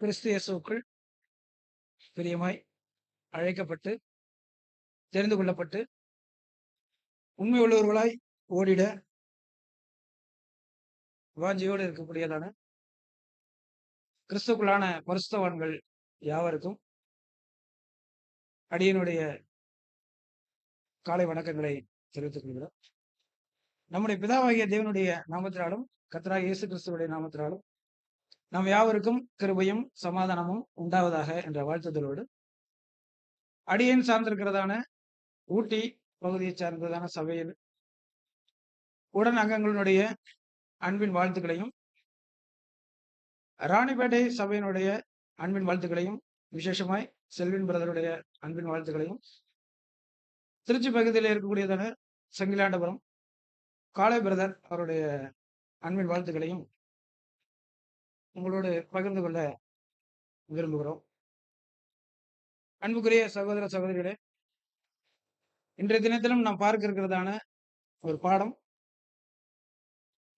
கிறிஸ்து இயேசுவுக்குள் பிரியமாய் அழைக்கப்பட்டு தெரிந்து கொள்ளப்பட்டு உண்மை உள்ளவர்களாய் ஓடிட வாஞ்சியோடு இருக்கக்கூடியதான கிறிஸ்துக்குள்ளான பரிசுத்தவான்கள் யாவருக்கும் அடியனுடைய காலை வணக்கங்களை தெரிவித்துக் கொள்கிறோம். நம்முடைய பிதாவாகிய தேவனுடைய நாமத்தினாலும் கர்த்தராகிய இயேசு கிறிஸ்துவுடைய நாமத்தினாலும் நாம் யாவருக்கும் கிருபையும் சமாதானமும் உண்டாவதாக என்ற வாழ்த்துதலோடு அடியேன் சார்ந்திருக்கிறதான ஊட்டி பகுதியை சார்ந்ததான சபையில் உடன் அங்கங்களுடைய அன்பின் வாழ்த்துக்களையும், ராணிப்பேட்டை சபையினுடைய அன்பின் வாழ்த்துக்களையும், விசேஷமாய் செல்வின் பிரதருடைய அன்பின் வாழ்த்துக்களையும், திருச்சி பகுதியில் இருக்கக்கூடியதான சங்கிலாண்டபுரம் காளை பிரதர் அவருடைய அன்பின் வாழ்த்துக்களையும் உங்களோடு பகிர்ந்து கொள்ள விரும்புகிறோம். அன்புக்குரிய சகோதர சகோதரிகளே, இன்றைய தினத்திலும் நாம் பார்க்க இருக்கிறதான ஒரு பாடம்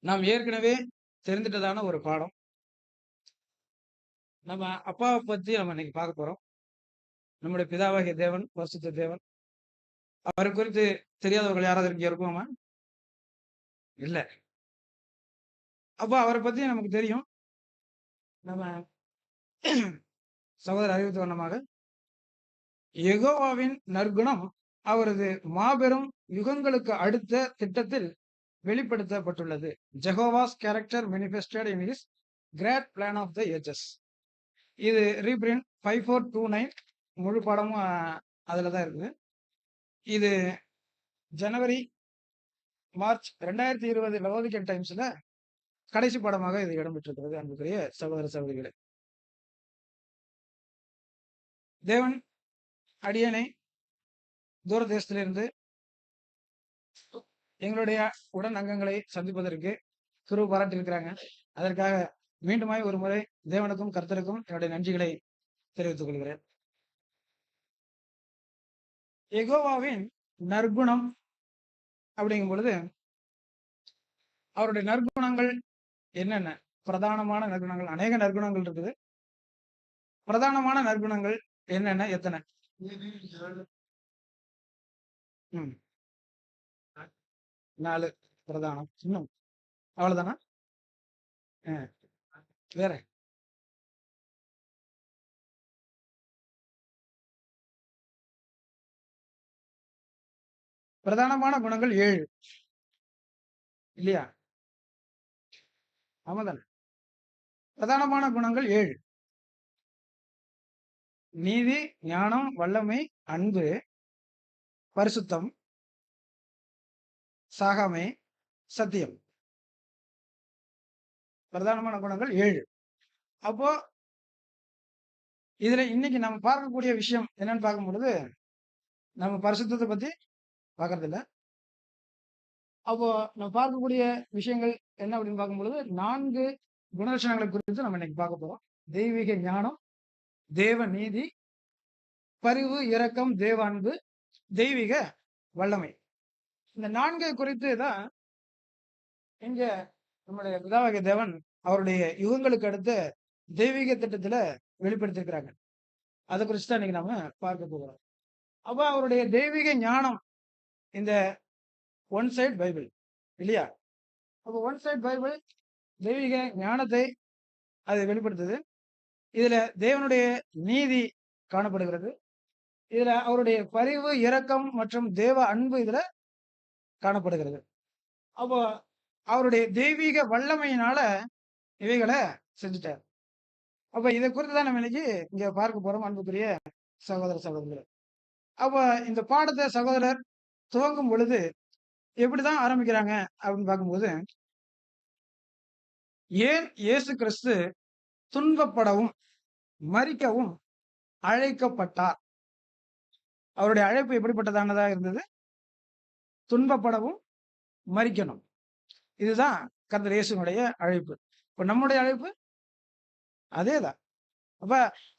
நாம் ஏற்கனவே தெரிந்துட்டதான ஒரு பாடம். நம்ம அப்பாவை பத்தி நம்ம இன்னைக்கு பார்க்க போறோம். நம்முடைய பிதாவாகிய தேவன், பரிசுத்த தேவன். அவரை குறித்து தெரியாதவர்கள் யாராவது இங்க இருக்குமா? இல்ல. அப்ப அவரை பத்தி நமக்கு தெரியும். நம்ம சகோதரர் அறிவித்த வண்ணமாக யெகோவாவின் நற்குணம் அவரது மாபெரும் யுகங்களுக்கு அடுத்த திட்டத்தில் வெளிப்படுத்தப்பட்டுள்ளது. ஜெகோவாஸ் character manifested in his great plan of the ages. இது ரீபிரிண்ட் 5429 முழு பாடமும் அதுல தான் இருக்குது. இது ஜனவரி மார்ச் 2020 லவோதிக்கன் டைம்ஸ்ல கடைசி பாடமாக இது இடம்பெற்றிருக்கிறது. அன்புக்குரிய சகோதர சகோதரிகளே, தேவன் அடியனை தூர தேசத்திலிருந்து எங்களுடைய உடன் அங்கங்களை சந்திப்பதற்கு கிருபை பாராட்டியிருக்கிறாங்க. அதற்காக மீண்டுமாய் ஒரு முறை தேவனுக்கும் கர்த்தருக்கும் என்னுடைய நன்றிகளை தெரிவித்துக் கொள்கிறேன். யெகோவாவின் நற்குணம் அப்படிங்கும் பொழுது அவருடைய நற்குணங்கள் என்னென்ன? பிரதானமான நற்குணங்கள், அநேக நற்குணங்கள் இருக்குது. பிரதானமான நற்குணங்கள் என்னென்ன? எத்தனை? 4 பிரதானம். இன்னும் அவ்வளவுதானா? வேற பிரதானமான குணங்கள் 7 இல்லையா? ஆமாதானே? பிரதானமான குணங்கள் 7: நீதி, ஞானம், வல்லமை, அன்பு, பரிசுத்தம், சாகாமை, சத்தியம். பிரதானமான குணங்கள் 7. அப்போ இதுல இன்னைக்கு நம்ம பார்க்கக்கூடிய விஷயம் என்னன்னு பார்க்கும் பொழுது, நம்ம பரிசுத்தத்தை பத்தி பார்க்கறது இல்ல. அப்போ நம்ம பார்க்கக்கூடிய விஷயங்கள் என்ன அப்படின்னு பார்க்கும் பொழுது 4 குணலட்சணங்களை குறித்து நம்ம இன்னைக்கு பார்க்க போறோம். தெய்வீக ஞானம், தேவ நீதி, பரிவு, இரக்கம், தேவ அன்பு, தெய்வீக வல்லமை. இந்த 4 குறித்து தான் இங்க நம்முடைய பிதாவாகிய தேவன் அவருடைய யுகங்களுக்கு அடுத்த தெய்வீக திட்டத்துல வெளிப்படுத்திருக்கிறாங்க. அதை குறித்து தான் இன்னைக்கு நாம பார்க்க போகிறோம். அப்ப அவருடைய தெய்வீக ஞானம், இந்த ஒன் சைட் பைபிள் இல்லையா? அப்ப ஒன் சைட் பைபிள் தெய்வீக ஞானத்தை அது வெளிப்படுத்துது. இதுல தேவனுடைய நீதி காணப்படுகிறது. இதுல அவருடைய பரிவு, இரக்கம் மற்றும் தேவ அன்பு இதுல காணப்படுகிறது. அப்போ அவருடைய தெய்வீக வல்லமையினால இவைகளை செஞ்சுட்டார். அப்ப இதை குறித்து தான் நம்ம இன்னைக்கு இங்க பார்க்க போறோம், அன்புக்குரிய சகோதர சகோதரர். அப்ப இந்த பாடத்தை சகோதரர் துவங்கும் பொழுது எப்படிதான் ஆரம்பிக்கிறாங்க அப்படின்னு பார்க்கும்போது, ஏன் இயேசு கிறிஸ்து துன்பப்படவும் மரிக்கவும் அழைக்கப்பட்டார்? அவருடைய அழைப்பு எப்படிப்பட்டதானதா இருந்தது? துன்பப்படவும் மரிக்கணும். இதுதான் கர்த்தர் இயேசுனுடைய அழைப்பு. இப்ப நம்முடைய அழைப்பு அதேதான். அப்ப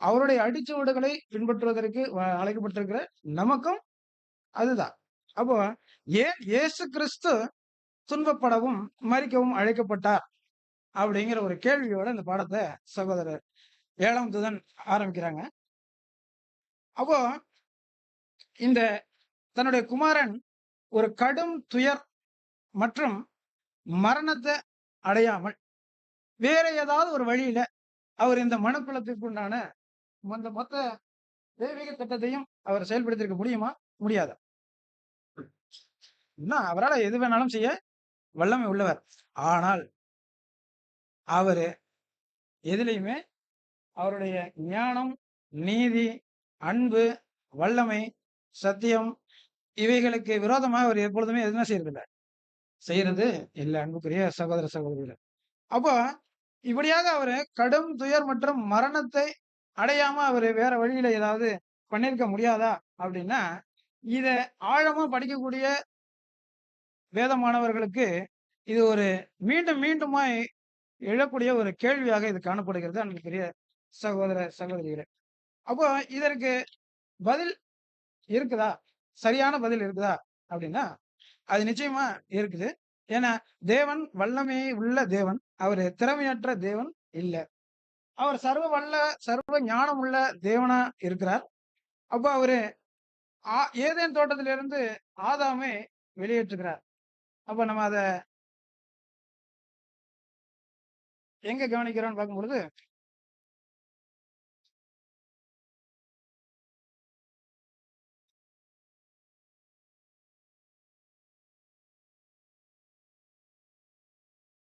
அவருடைய அடிச்சுவடுகளை பின்பற்றுவதற்கு அழைக்கப்பட்டிருக்கிற நமக்கும் அதுதான். அப்போ ஏன் இயேசு கிறிஸ்து துன்பப்படவும் மரிக்கவும் அழைக்கப்பட்டார் அப்படிங்கிற ஒரு கேள்வியோட இந்த பாடத்தை சகோதரர் 7ஆம் தூதன் ஆரம்பிக்கிறாங்க. அப்போ இந்த தன்னுடைய குமாரன் ஒரு கடும் துயர் மற்றும் மரணத்தை அடையாமல் வேற ஏதாவது ஒரு வழியில அவர் இந்த மனுக்குலத்திற்கு உண்டான அந்த மொத்த தெய்வீக திட்டத்தையும் அவர் செயல்படுத்தியிருக்க முடியுமா? முடியாதா? இன்னும் அவரால எது வேணாலும் செய்ய வல்லமை உள்ளவர். ஆனால் அவரு எதிலயுமே அவருடைய ஞானம், நீதி, அன்பு, வல்லமை, சத்தியம் இவைகளுக்கு விரோதமா அவர் எப்பொழுதுமே எதுவுமே செய்யறதில்ல. செய்யறது இல்ல அன்புக்குரிய சகோதர, சகோதரிகளே. அப்போ இப்படியாக அவரு கடும் துயர் மற்றும் மரணத்தை அடையாம அவரு வேற வழியில ஏதாவது பண்ணியிருக்க முடியாதா? அப்படின்னா, இத ஆழமா படிக்கக்கூடிய வேத மாணவர்களுக்கு இது ஒரு மீண்டும் மீண்டுமாய் எழக்கூடிய ஒரு கேள்வியாக இது காணப்படுகிறது அன்புக்குரிய சகோதர, சகோதரிகளே. அப்போ இதற்கு பதில் இருக்குதா? சரியான பதில் இருக்குதா? அப்படின்னா, அது நிச்சயமா இருக்குது. ஏன்னா, தேவன் வல்லமை உள்ள தேவன். அவரு திறமையற்ற தேவன் இல்ல. அவர் சர்வ வல்ல, சர்வ ஞானம் உள்ள தேவனா இருக்கிறார். அப்ப அவரு ஏதேன் தோட்டத்திலிருந்து ஆதாமை வெளியேற்றுகிறார். அப்ப நம்ம அத எங்க கவனிக்கிறோம்னு பார்க்கும்பொழுது,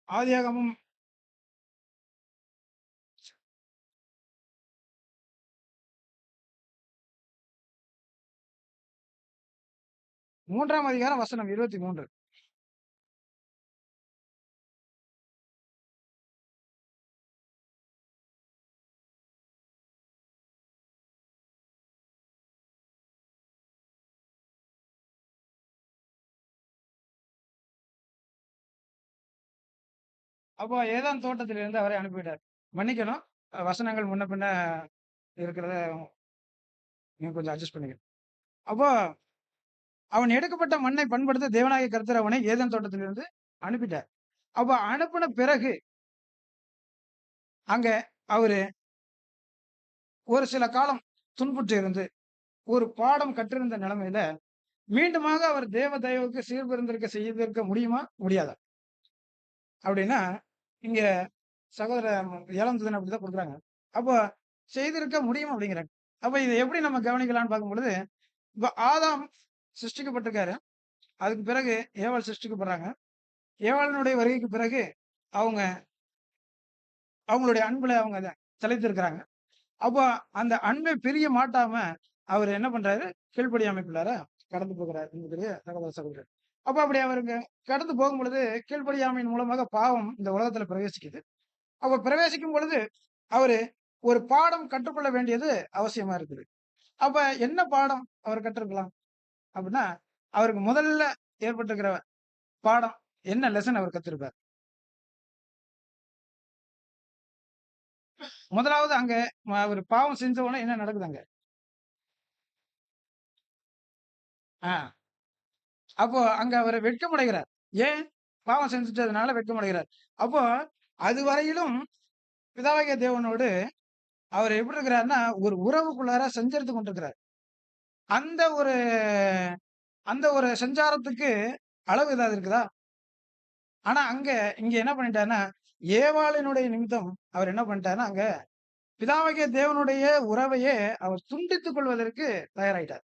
ஆதியாகமம் 3ஆம் அதிகாரம் வசனம் 23. அப்போ ஏதேன் தோட்டத்திலிருந்து அவரை அனுப்பிவிட்டார். மன்னிக்கணும். வசனங்கள் முன்ன பின்ன இருக்கிறத நீங்க கொஞ்சம் அட்ஜஸ்ட் பண்ணிக்கணும். அப்போ அவன் எடுக்கப்பட்ட மண்ணை பண்படுத்த தேவனாகிய கர்த்தர் அவனை ஏதேன் தோட்டத்திலிருந்து அனுப்பிட்டார். அப்ப அனுப்புன பிறகு அங்க அவரு ஒரு சில காலம் துன்புற்று இருந்து ஒரு பாடம் கற்றிருந்த நிலைமையில மீண்டுமாக அவர் தேவ தயவுக்கு சீர்பிறந்திருக்க செய்திருக்க முடியுமா? முடியாதா? அப்படின்னா, இங்க சகோதரர் 7ஆம் தூதன் அப்படிதான் குடுக்குறாங்க. அப்போ செய்திருக்க முடியும் அப்படிங்கிறாங்க. அப்ப இத எப்படி நம்ம கவனிக்கலாம்ன்னு பார்க்கும்பொழுது, இப்ப ஆதாம் சிருஷ்டிக்கப்பட்டிருக்காரு. அதுக்கு பிறகு ஏவாள் சிருஷ்டிக்கப்படுறாங்க. ஏவாளினுடைய வருகைக்கு பிறகு அவங்க அவங்களுடைய அன்புல அவங்க திளைத்திருக்கிறாங்க. அப்போ அந்த அன்பை பிரிய மாட்டாம அவரு என்ன பண்றாரு? கீழ்ப்படியாமைக்குள்ளார கடந்து போகிறார் என்பதுடைய சகோதர, சகோதரர். அப்ப அப்படி அவருங்க கடந்து போகும்பொழுது கீழ்ப்படியாமையின் மூலமாக பாவம் இந்த உலகத்துல பிரவேசிக்குது. அப்ப பிரவேசிக்கும் பொழுது அவரு ஒரு பாடம் கற்றுக்கொள்ள வேண்டியது அவசியமா இருக்குது. அப்ப என்ன பாடம் அவர் கற்றுக்கலாம்? அப்படின்னா, அவருக்கு முதல்ல ஏற்பட்டிருக்கிற பாடம் என்ன லெசன் அவர் கத்திருப்பார்? முதலாவது அங்க அவரு பாவம் செஞ்ச உடனே என்ன நடக்குது அங்க? ஆ. அப்போ அங்க அவரு வெட்கமடைகிறார். ஏன்? பாவம் செஞ்சுட்டதுனால வெட்கமடைகிறார். அப்போ அதுவரையிலும் பிதாவாகிய தேவனோடு அவர் எப்படி இருக்கிறார்ன்னா, ஒரு உறவுக்குள்ளார சஞ்சரித்துக் கொண்டிருக்கிறார். அந்த ஒரு அந்த ஒரு சஞ்சாரத்துக்கு அளவு ஏதாவது இருக்குதா? ஆனா இங்க என்ன பண்ணிட்டாருன்னா, ஏவாளினுடைய நிமித்தம் அவர் என்ன பண்ணிட்டாருன்னா, அங்க பிதாவாகிய தேவனுடைய உறவையே அவர் துண்டித்துக் கொள்வதற்கு தயாராயிட்டார்.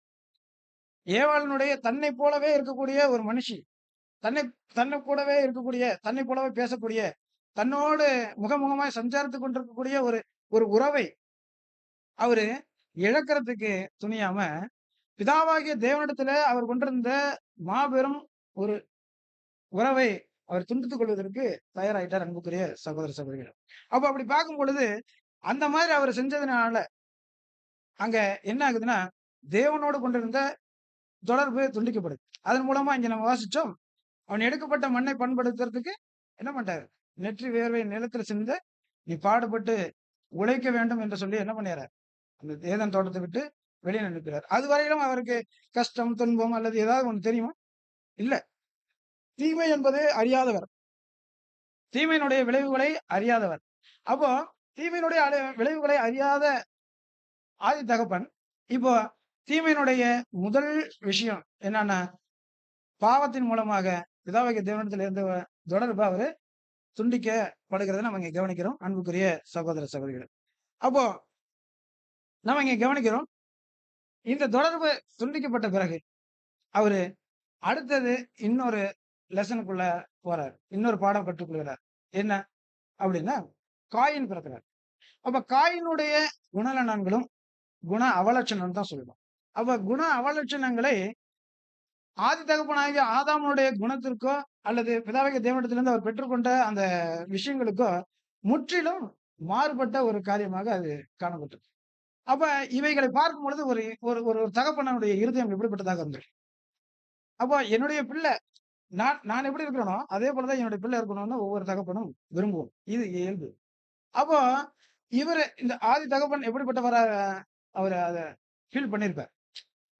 ஏவாளினுடைய தன்னைப் போலவே இருக்கக்கூடிய ஒரு மனுஷி, தன்னை தன்னை கூடவே இருக்கக்கூடிய, தன்னைப் போலவே பேசக்கூடிய, தன்னோடு முகமுகமாய் சஞ்சாரித்துக் கொண்டிருக்கக்கூடிய ஒரு ஒரு உறவை அவரு இழக்கிறதுக்கு துணியாம, பிதாவாகிய தேவனிடத்தில அவர் கொண்டிருந்த மாபெரும் ஒரு உறவை அவர் துண்டித்துக் கொள்வதற்கு தயாராயிட்டார் அன்புக்குரிய சகோதர, சகோதரிகளே. அப்ப அப்படி பார்க்கும் பொழுது, அந்த மாதிரி அவர் செஞ்சதுனால, அங்க என்ன ஆகுதுன்னா, தேவனோடு கொண்டிருந்த தொடர்பு துண்டிக்கப்படுது. அதன் மூலமா இங்க நம்ம வாசிச்சோம். அவன் எடுக்கப்பட்ட மண்ணை பண்படுத்துறதுக்கு என்ன பண்ணிட்டாரு? நெற்றி வேர்வை நிலத்துல சிந்த நீ பாடுபட்டு உழைக்க வேண்டும் என்று சொல்லி என்ன பண்ணிறார்? அந்த ஏதேன் தோட்டத்தை விட்டு வெளியே அனுப்புகிறார். அதுவரையிலும் அவருக்கு கஷ்டம், துன்பம் அல்லது ஏதாவது ஒண்ணு தெரியுமா? இல்ல. தீமை என்பது அறியாதவர். தீமையினுடைய விளைவுகளை அறியாதவர். அப்போ தீமையினுடைய விளைவுகளை அறியாத ஆதி தகப்பன் இப்போ தீமையினுடைய முதல் விஷயம் என்னன்னா, பாவத்தின் மூலமாக பிதாவாகிய தேவனிடத்தில் இருந்த தொடர்பு அவரு துண்டிக்கப்படுகிறத நம்ம இங்க கவனிக்கிறோம். அன்புக்குரிய சகோதர சகோதரிகளே. அப்போ நம்ம இங்க கவனிக்கிறோம். இந்த தொடர்பு துண்டிக்கப்பட்ட பிறகு அவரு அடுத்தது இன்னொரு லெசனுக்குள்ள போறார். இன்னொரு பாடம் கற்றுக்கொள்கிறார். என்ன அப்படின்னா, காயின் பிறக்கிறார். அப்ப காயினுடைய குணநலன்களும், குண அவலட்சணம் தான் சொல்லணும். அப்ப குண அவலட்சணங்களை ஆதி தகப்பனாகிய ஆதாமுடைய குணத்திற்கோ, அல்லது பிதாவாகிய தேவனிடத்திலிருந்து அவர் பெற்றுக்கொண்ட அந்த விஷயங்களுக்கோ முற்றிலும் மாறுபட்ட ஒரு காரியமாக அது காணப்பட்டது. அப்ப இவைகளை பார்க்கும் பொழுது ஒரு ஒரு ஒரு தகப்பனுடைய இருதயம் எப்படிப்பட்டதாக இருந்தது. அப்போ என்னுடைய பிள்ளை நான் நான் எப்படி இருக்கிறேனோ, அதே போல தான் என்னுடைய பிள்ளை இருக்கணும்னு ஒவ்வொரு தகப்பனும் விரும்புவோம். இது இயல்பு. அப்போ இவரு இந்த ஆதி தகப்பன் எப்படிப்பட்டவரா அவரு அத ஃபீல் பண்ணியிருப்பார்.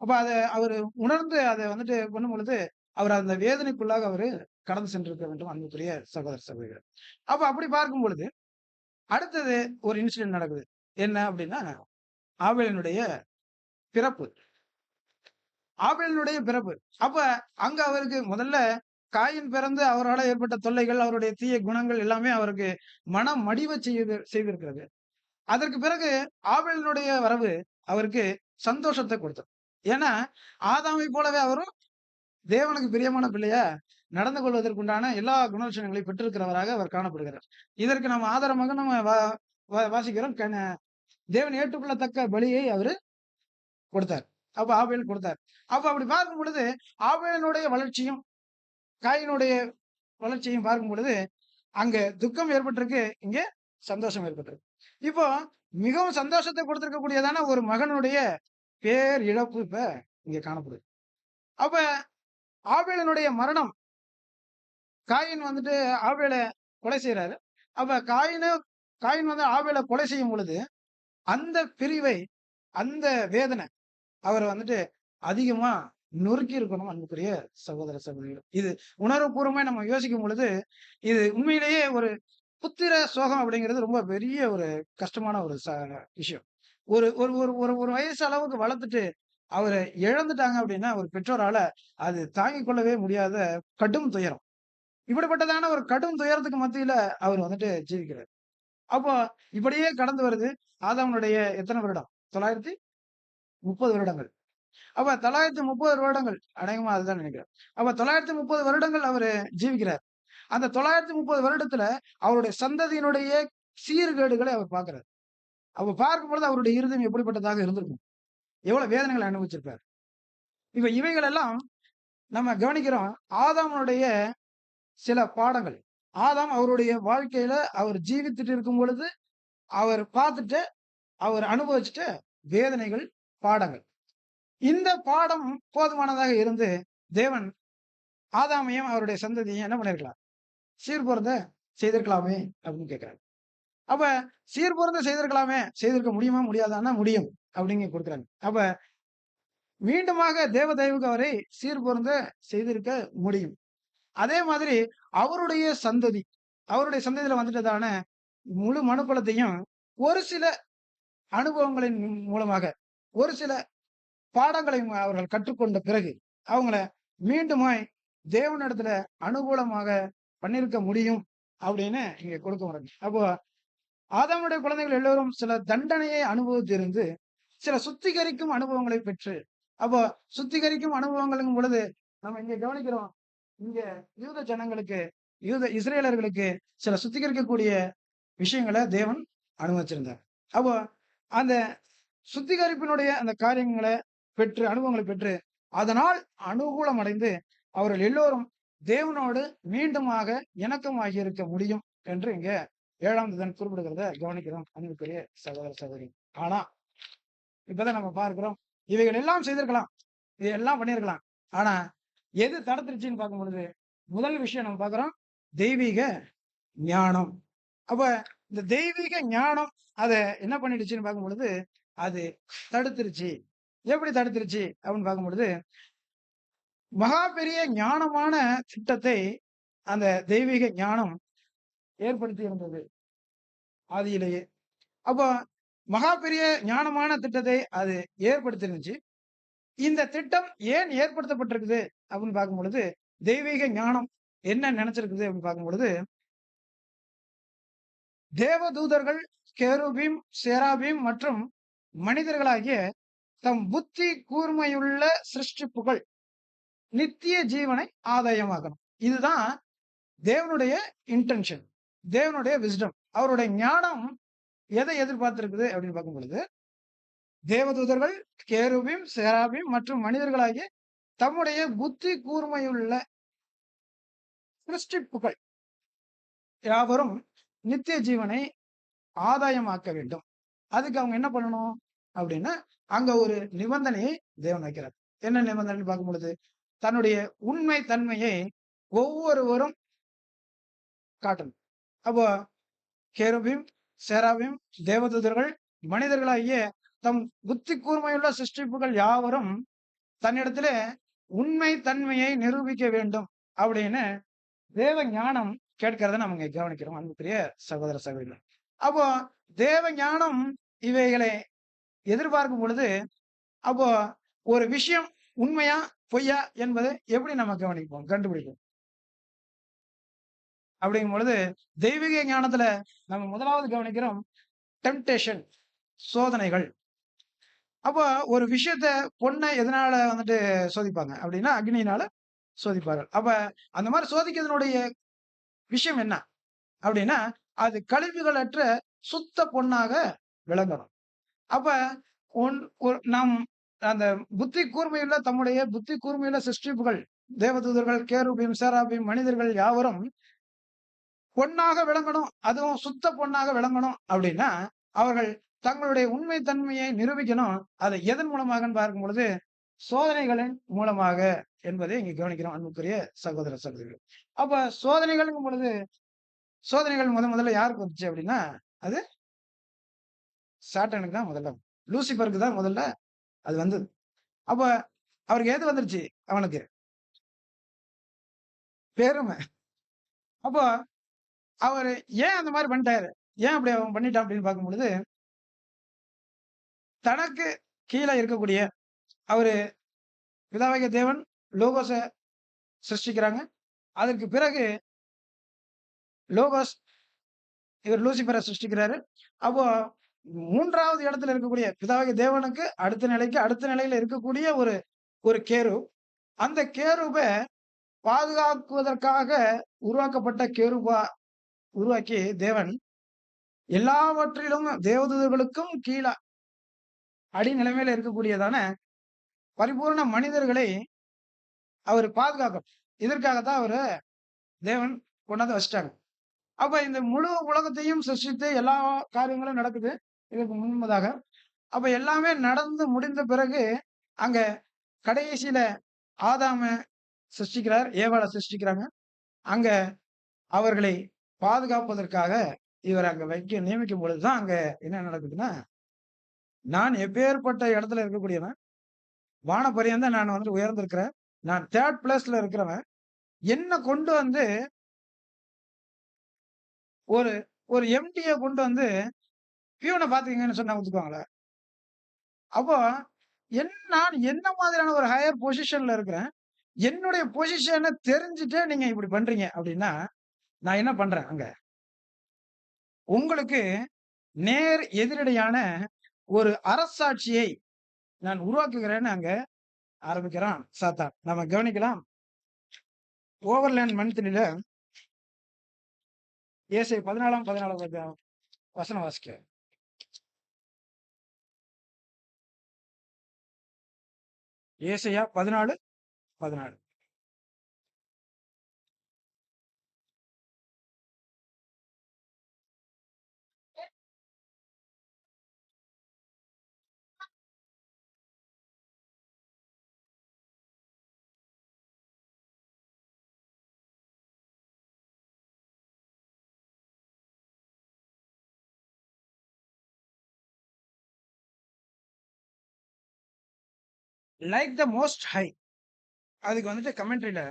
அப்ப அத அவரு உணர்ந்து அத வந்துட்டு பண்ணும்பொழுது, அவர் அந்த வேதனைக்குள்ளாக அவரு கடந்து சென்றிருக்க வேண்டும் அன்புக்குரிய சகோதர சகோதரிகளே. அப்ப அப்படி பார்க்கும் பொழுது, அடுத்தது ஒரு இன்சிடென்ட் நடக்குது. என்ன அப்படின்னா, ஆபேலினுடைய பிறப்பு. ஆபேலினுடைய பிறப்பு. அப்ப அங்க அவருக்கு முதல்ல காயின் பிறந்து அவரால ஏற்பட்ட தொல்லைகள், அவருடைய தீய குணங்கள் எல்லாமே அவருக்கு மனம் மடிவச் செய்திருக்கிறது. அதற்கு பிறகு ஆபேலினுடைய வரவு அவருக்கு சந்தோஷத்தை கொடுத்தது. ஏன்னா, ஆதாமைப் போலவே அவரும் தேவனுக்கு பிரியமான பிள்ளையா நடந்து கொள்வதற்குண்டான எல்லா குணலட்சணங்களையும் பெற்றிருக்கிறவராக அவர் காணப்படுகிறார். இதற்கு நம்ம ஆதாரமாக நம்ம வாசிக்கிறோம். தேவன் ஏற்றுக்கொள்ளத்தக்க பலியை அவரு கொடுத்தார். அப்ப ஆபேல் கொடுத்தார். அப்ப அப்படி பார்க்கும் பொழுது, ஆபேலினுடைய வளர்ச்சியும், காயினுடைய வளர்ச்சியும் பார்க்கும் பொழுது, அங்க துக்கம் ஏற்பட்டிருக்கு, இங்க சந்தோஷம் ஏற்பட்டிருக்கு. இப்போ மிகவும் சந்தோஷத்தை கொடுத்திருக்கக்கூடியதான ஒரு மகனுடைய பேர் இழப்பு இப்ப இங்க காணப்படுது. அப்ப ஆபேலினுடைய மரணம், காயின் வந்துட்டு ஆபேல கொலை செய்றாரு. அப்ப காயின் வந்து ஆபேல கொலை செய்யும் பொழுது, அந்த பிரிவை, அந்த வேதனை அவர வந்துட்டு அதிகமா நொறுக்கி இருக்கணும் அன்புக்குரிய சகோதர சகோதரிகள். இது உணர்வுபூர்வமா நம்ம யோசிக்கும் பொழுது, இது உண்மையிலேயே ஒரு புத்திர சோகம் அப்படிங்கிறது ரொம்ப பெரிய ஒரு கஷ்டமான ஒரு விஷயம். ஒரு ஒரு ஒரு ஒரு ஒரு வயசு அளவுக்கு வளர்த்துட்டு, அவர இழந்துட்டாங்க அப்படின்னா, ஒரு பெற்றோரால அது தாங்கிக் கொள்ளவே முடியாத கடும் துயரம். இப்படிப்பட்டதான ஒரு கடும் துயரத்துக்கு மத்தியில அவர் வந்துட்டு ஜீவிக்கிறார். அப்போ இப்படியே கடந்து வருது. ஆதாமுடைய எத்தன வருடம்? 930 வருடங்கள். அப்ப 930 வருடங்கள் அநேகமா அதுதான் நினைக்கிறேன். அப்ப 930 வருடங்கள் அவரு ஜீவிக்கிறார். அந்த 930 வருடத்துல அவருடைய சந்ததியினுடைய சீர்கேடுகளை அவர் பார்க்கிறார். அப்ப பார்க்கும்பொழுது அவருடைய இருதயம் எப்படிப்பட்டதாக இருந்திருக்கும்? எவ்வளவு வேதனைகளை அனுபவிச்சிருப்பார். இப்ப இவைகள் எல்லாம் நம்ம கவனிக்கிறோம். ஆதாமுடைய சில பாடங்கள். ஆதாம் அவருடைய வாழ்க்கையில அவர் ஜீவித்துட்டு இருக்கும் பொழுது, அவர் பார்த்துட்டு, அவர் அனுபவிச்சுட்ட வேதனைகள், பாடங்கள். இந்த பாடம் போதுமானதாக இருந்து, தேவன் ஆதாமையும் அவருடைய சந்ததியையும் என்ன பண்ணியிருக்கலாம்? சீர்பொருந்த செய்திருக்கலாமே அப்படின்னு கேட்கிறாரு. அப்ப சீர்பொருந்த செய்திருக்கலாமே, செய்திருக்க முடியுமா? முடியாதான்னா முடியும் அப்படின்னு கொடுக்குறாங்க. அப்ப மீண்டுமாக தேவ தயவுக்கு அவரை சீர்பொருந்த செய்திருக்க முடியும். அதே மாதிரி அவருடைய சந்ததியில வந்துட்டதான முழு மனுக்குலத்தையும் ஒரு சில அனுபவங்களின் மூலமாக, ஒரு சில பாடங்களை அவர்கள் கற்றுக்கொண்ட பிறகு, அவங்கள மீண்டுமாய் தேவனிடத்துல அனுகூலமாக பண்ணியிருக்க முடியும் அப்படின்னு இங்க கொடுக்க வர்றாங்க. அப்போ ஆதாமுடைய குழந்தைகள் எல்லோரும் சில தண்டனையை அனுபவித்திருந்து, சில சுத்திகரிக்கும் அனுபவங்களை பெற்று, அப்போ சுத்திகரிக்கும் அனுபவங்களுங்கும் பொழுது நம்ம இங்க கவனிக்கிறோம். இங்க யூத ஜனங்களுக்கு, இஸ்ரேலர்களுக்கு சில சுத்திகரிக்கக்கூடிய விஷயங்களை தேவன் அனுமதிச்சிருந்தார். அப்போ அந்த சுத்திகரிப்பினுடைய அந்த காரியங்களை பெற்று, அனுபவங்களை பெற்று, அதனால் அனுகூலம் அடைந்து அவர்கள் எல்லோரும் தேவனோடு மீண்டுமாக இணக்கமாகி இருக்க முடியும் என்று இங்க 7ஆம் தூதன் குறிப்பிடுகிறத கவனிக்கிறோம் அன்புக்குரிய சகோதர சகோதரி. ஆனா இப்பதான் நம்ம பார்க்கிறோம், இவைகள் எல்லாம் செய்திருக்கலாம், இதெல்லாம் பண்ணியிருக்கலாம். ஆனா எது தடுத்துருச்சுன்னு பார்க்கும் பொழுது, முதல் விஷயம் நம்ம பார்க்கிறோம், தெய்வீக ஞானம். அப்ப இந்த தெய்வீக ஞானம் அத என்ன பண்ணிடுச்சுன்னு பார்க்கும் பொழுது, அது தடுத்துருச்சு. எப்படி தடுத்துருச்சு அப்படின்னு பார்க்கும் பொழுது, மகா பெரிய ஞானமான திட்டத்தை அந்த தெய்வீக ஞானம் ஏற்படுத்தி இருந்தது ஆதியிலேயே. அப்போ மகா பெரிய ஞானமான திட்டத்தை அது ஏற்படுத்திருந்துச்சு. இந்த திட்டம் ஏன் ஏற்படுத்தப்பட்டிருக்குது அப்படின்னு பார்க்கும் பொழுது, தெய்வீக ஞானம் என்ன நினைச்சிருக்குது அப்படின்னு பார்க்கும் பொழுது, தேவதூதர்கள், கேருபீம், சேராபீம் மற்றும் மனிதர்களாகிய தம் புத்தி கூர்மையுள்ள சிருஷ்டிப்புகள் நித்திய ஜீவனை ஆதாயமாக்கணும். இதுதான் தேவனுடைய இன்டென்ஷன், தேவனுடைய விஸ்டம். அவருடைய ஞானம் எதை எதிர்பார்த்திருக்குது அப்படின்னு பார்க்கும் பொழுது, தேவதூதர்கள், கேருபீம், சேராபீம் மற்றும் மனிதர்களாகிய தம்முடைய புத்தி கூர்மையுள்ள சிருஷ்டிப்புகள் யாவரும் நித்திய ஜீவனை ஆதாயமாக்க வேண்டும். அதுக்கு அவங்க என்ன பண்ணணும் அப்படின்னா, அங்க ஒரு நிபந்தனையை தேவன் வைக்கிறார். என்ன நிபந்தனை பார்க்கும் பொழுது, தன்னுடைய உண்மை தன்மையை ஒவ்வொருவரும் காட்டணும். அப்போ கேருபீம், சேராபீம், தேவதூதர்கள், மனிதர்களாகிய தம் புத்தி கூர்மையுள்ள சிருஷ்டிப்புகள் யாவரும் தன்னிடத்திலே உண்மை தன்மையை நிரூபிக்க வேண்டும் அப்படின்னு தேவ ஞானம் கேட்கிறத நம்ம இங்க கவனிக்கிறோம், அன்புக்குரிய சகோதர சகோதரிகள். அப்போ தேவ ஞானம் இவைகளை எதிர்பார்க்கும் பொழுது, அப்போ ஒரு விஷயம் உண்மையா பொய்யா என்பதை எப்படி நம்ம கவனிப்போம், கண்டுபிடிப்போம் அப்படிங்கும் பொழுது, தெய்வீக ஞானத்துல நம்ம முதலாவது கவனிக்கிறோம் டெம்டேஷன், சோதனைகள். அப்போ ஒரு விஷயத்த பொண்ணை எதனால வந்துட்டு சோதிப்பாங்க அப்படின்னா, அக்னியினால சோதிப்பார்கள். அப்ப அந்த மாதிரி சோதிக்கிறதுனுடைய விஷயம் என்ன அப்படின்னா, அது கழிவுகளற்ற சுத்த பொன்னாக விளங்கணும். அப்ப நம் அந்த புத்தி கூர்மையுள்ள தம்முடைய புத்தி கூர்மையுள்ள சிருஷ்டிப்புகள், தேவதூதர்கள், கேருபீம், சேராபீம், மனிதர்கள் யாவரும் பொன்னாக விளங்கணும், அதுவும் சுத்த பொன்னாக விளங்கணும் அப்படின்னா, அவர்கள் தங்களுடைய உண்மை தன்மையை நிரூபிக்கணும். அதை எதன் மூலமாக பார்க்கும் பொழுது, சோதனைகளின் மூலமாக என்பதை இங்க கவனிக்கிறோம், அன்புக்குரிய சகோதர சகோதரிகள். அப்ப சோதனைகள்ங்கும் பொழுது, சோதனைகள் முதல்ல யாருக்கு வந்துச்சு அப்படின்னா, அது சாத்தானுக்கு தான் முதல்ல, லூசிபருக்கு தான் முதல்ல அது வந்தது. அப்ப அவருக்கு எது வந்துருச்சு? அவனுக்கு பெருமை. அப்போ அவரு ஏன் அந்த மாதிரி பண்ணிட்டாரு, ஏன் அப்படி அவன் பண்ணிட்டான் அப்படின்னு பார்க்கும் பொழுது, தனக்கு கீழே இருக்கக்கூடிய அவரு பிதாவாகிய தேவன் லோகோஸ சிருஷ்டிக்கிறாங்க. அதற்கு பிறகு லோகோஸ் இவர் லூசிபரை சிருஷ்டிக்கிறாரு. அப்போ 3வது இடத்துல இருக்கக்கூடிய பிதாவாகிய தேவனுக்கு அடுத்த நிலைக்கு அடுத்த நிலையில இருக்கக்கூடிய ஒரு கேருப், அந்த கேருப பாதுகாக்குவதற்காக உருவாக்கப்பட்ட கேருபா உருவாக்கி தேவன் எல்லாவற்றிலும் தேவதூதர்களுக்கும் கீழ அடிநிலைமையில இருக்கக்கூடியதான பரிபூர்ண மனிதர்களை அவர் பாதுகாக்கணும். இதற்காகத்தான் அவரு தேவன் கொண்டாந்து வச்சுட்டாங்க. அப்ப இந்த முழு உலகத்தையும் சிருஷ்டித்து எல்லா காரியங்களும் நடக்குது இதற்கு முன்பதாக. அப்ப எல்லாமே நடந்து முடிந்த பிறகு அங்க கடைசியில ஆதாம சிருஷ்டிக்கிறார், ஏவாளை சிருஷ்டிக்கிறாங்க. அங்க அவர்களை பாதுகாப்பதற்காக இவர் அங்க நியமிக்கும் பொழுதுதான் அங்க என்ன நடக்குதுன்னா, நான் எப்பேற்பட்ட இடத்துல இருக்கக்கூடியவன், வானபரியந்தம் நான் வந்து உயர்ந்திருக்கிறேன், நான் 3rd பிளேஸ்ல இருக்கிறவன், என்ன கொண்டு வந்து ஒரு ஒரு எம்டிய கொண்டு வந்து பியூனை பாத்துக்கங்கன்னு சொன்னா ஒத்துக்குவாங்களா? அப்போ நான் என்ன மாதிரியான ஒரு ஹையர் பொசிஷன்ல இருக்கிறேன், என்னுடைய பொசிஷனை தெரிஞ்சுட்டே நீங்க இப்படி பண்றீங்க அப்படின்னா, நான் என்ன பண்றேன் அங்க? உங்களுக்கு நேர் எதிரடையான ஒரு அரசாட்சியை நான் உருவாக்குகிறேன்னு அங்க ஆரம்பிக்கிறான் சாத்தான். நம்ம கவனிக்கலாம். ஓவர்லேண்ட் மந்த்லில ஏசாயா 14 வசனம் வாசிக்க. ஏசாயா 14:14. லைக் த மோஸ்ட் ஹை, அதுக்கு வந்துட்டு கமெண்ட்ரியில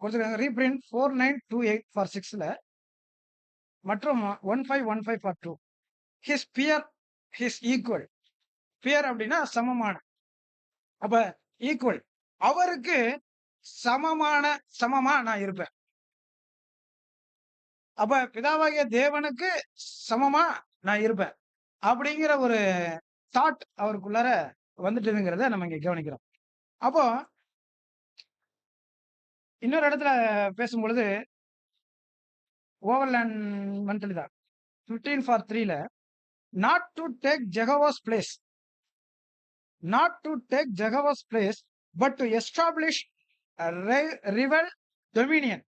கொடுத்துருக்காங்க. ரீப்ரிண்ட் 4928/6ல மற்றும் 1515 for true. His peer his equal. Peer அப்படின்னா சமமான. அப்ப ஈக்குவல். அவருக்கு சமமா நான் இருப்பேன். அப்ப பிதாவாகிய தேவனுக்கு சமமா நான் இருப்பேன். அப்படிங்கிற ஒரு தாட் அவருக்குள்ளார வந்துட்டுதுங்கிறத நம்ம இங்க கவனிக்கிறோம். அப்போ இன்னொரு இடத்துல பேசும்பொழுது ஓவர்லேண்ட் மந்த்லி தான் 15 for 3ல not to take ஜெகோவாஸ் place, not to take ஜெகோவாஸ் place but to establish rival Dominion.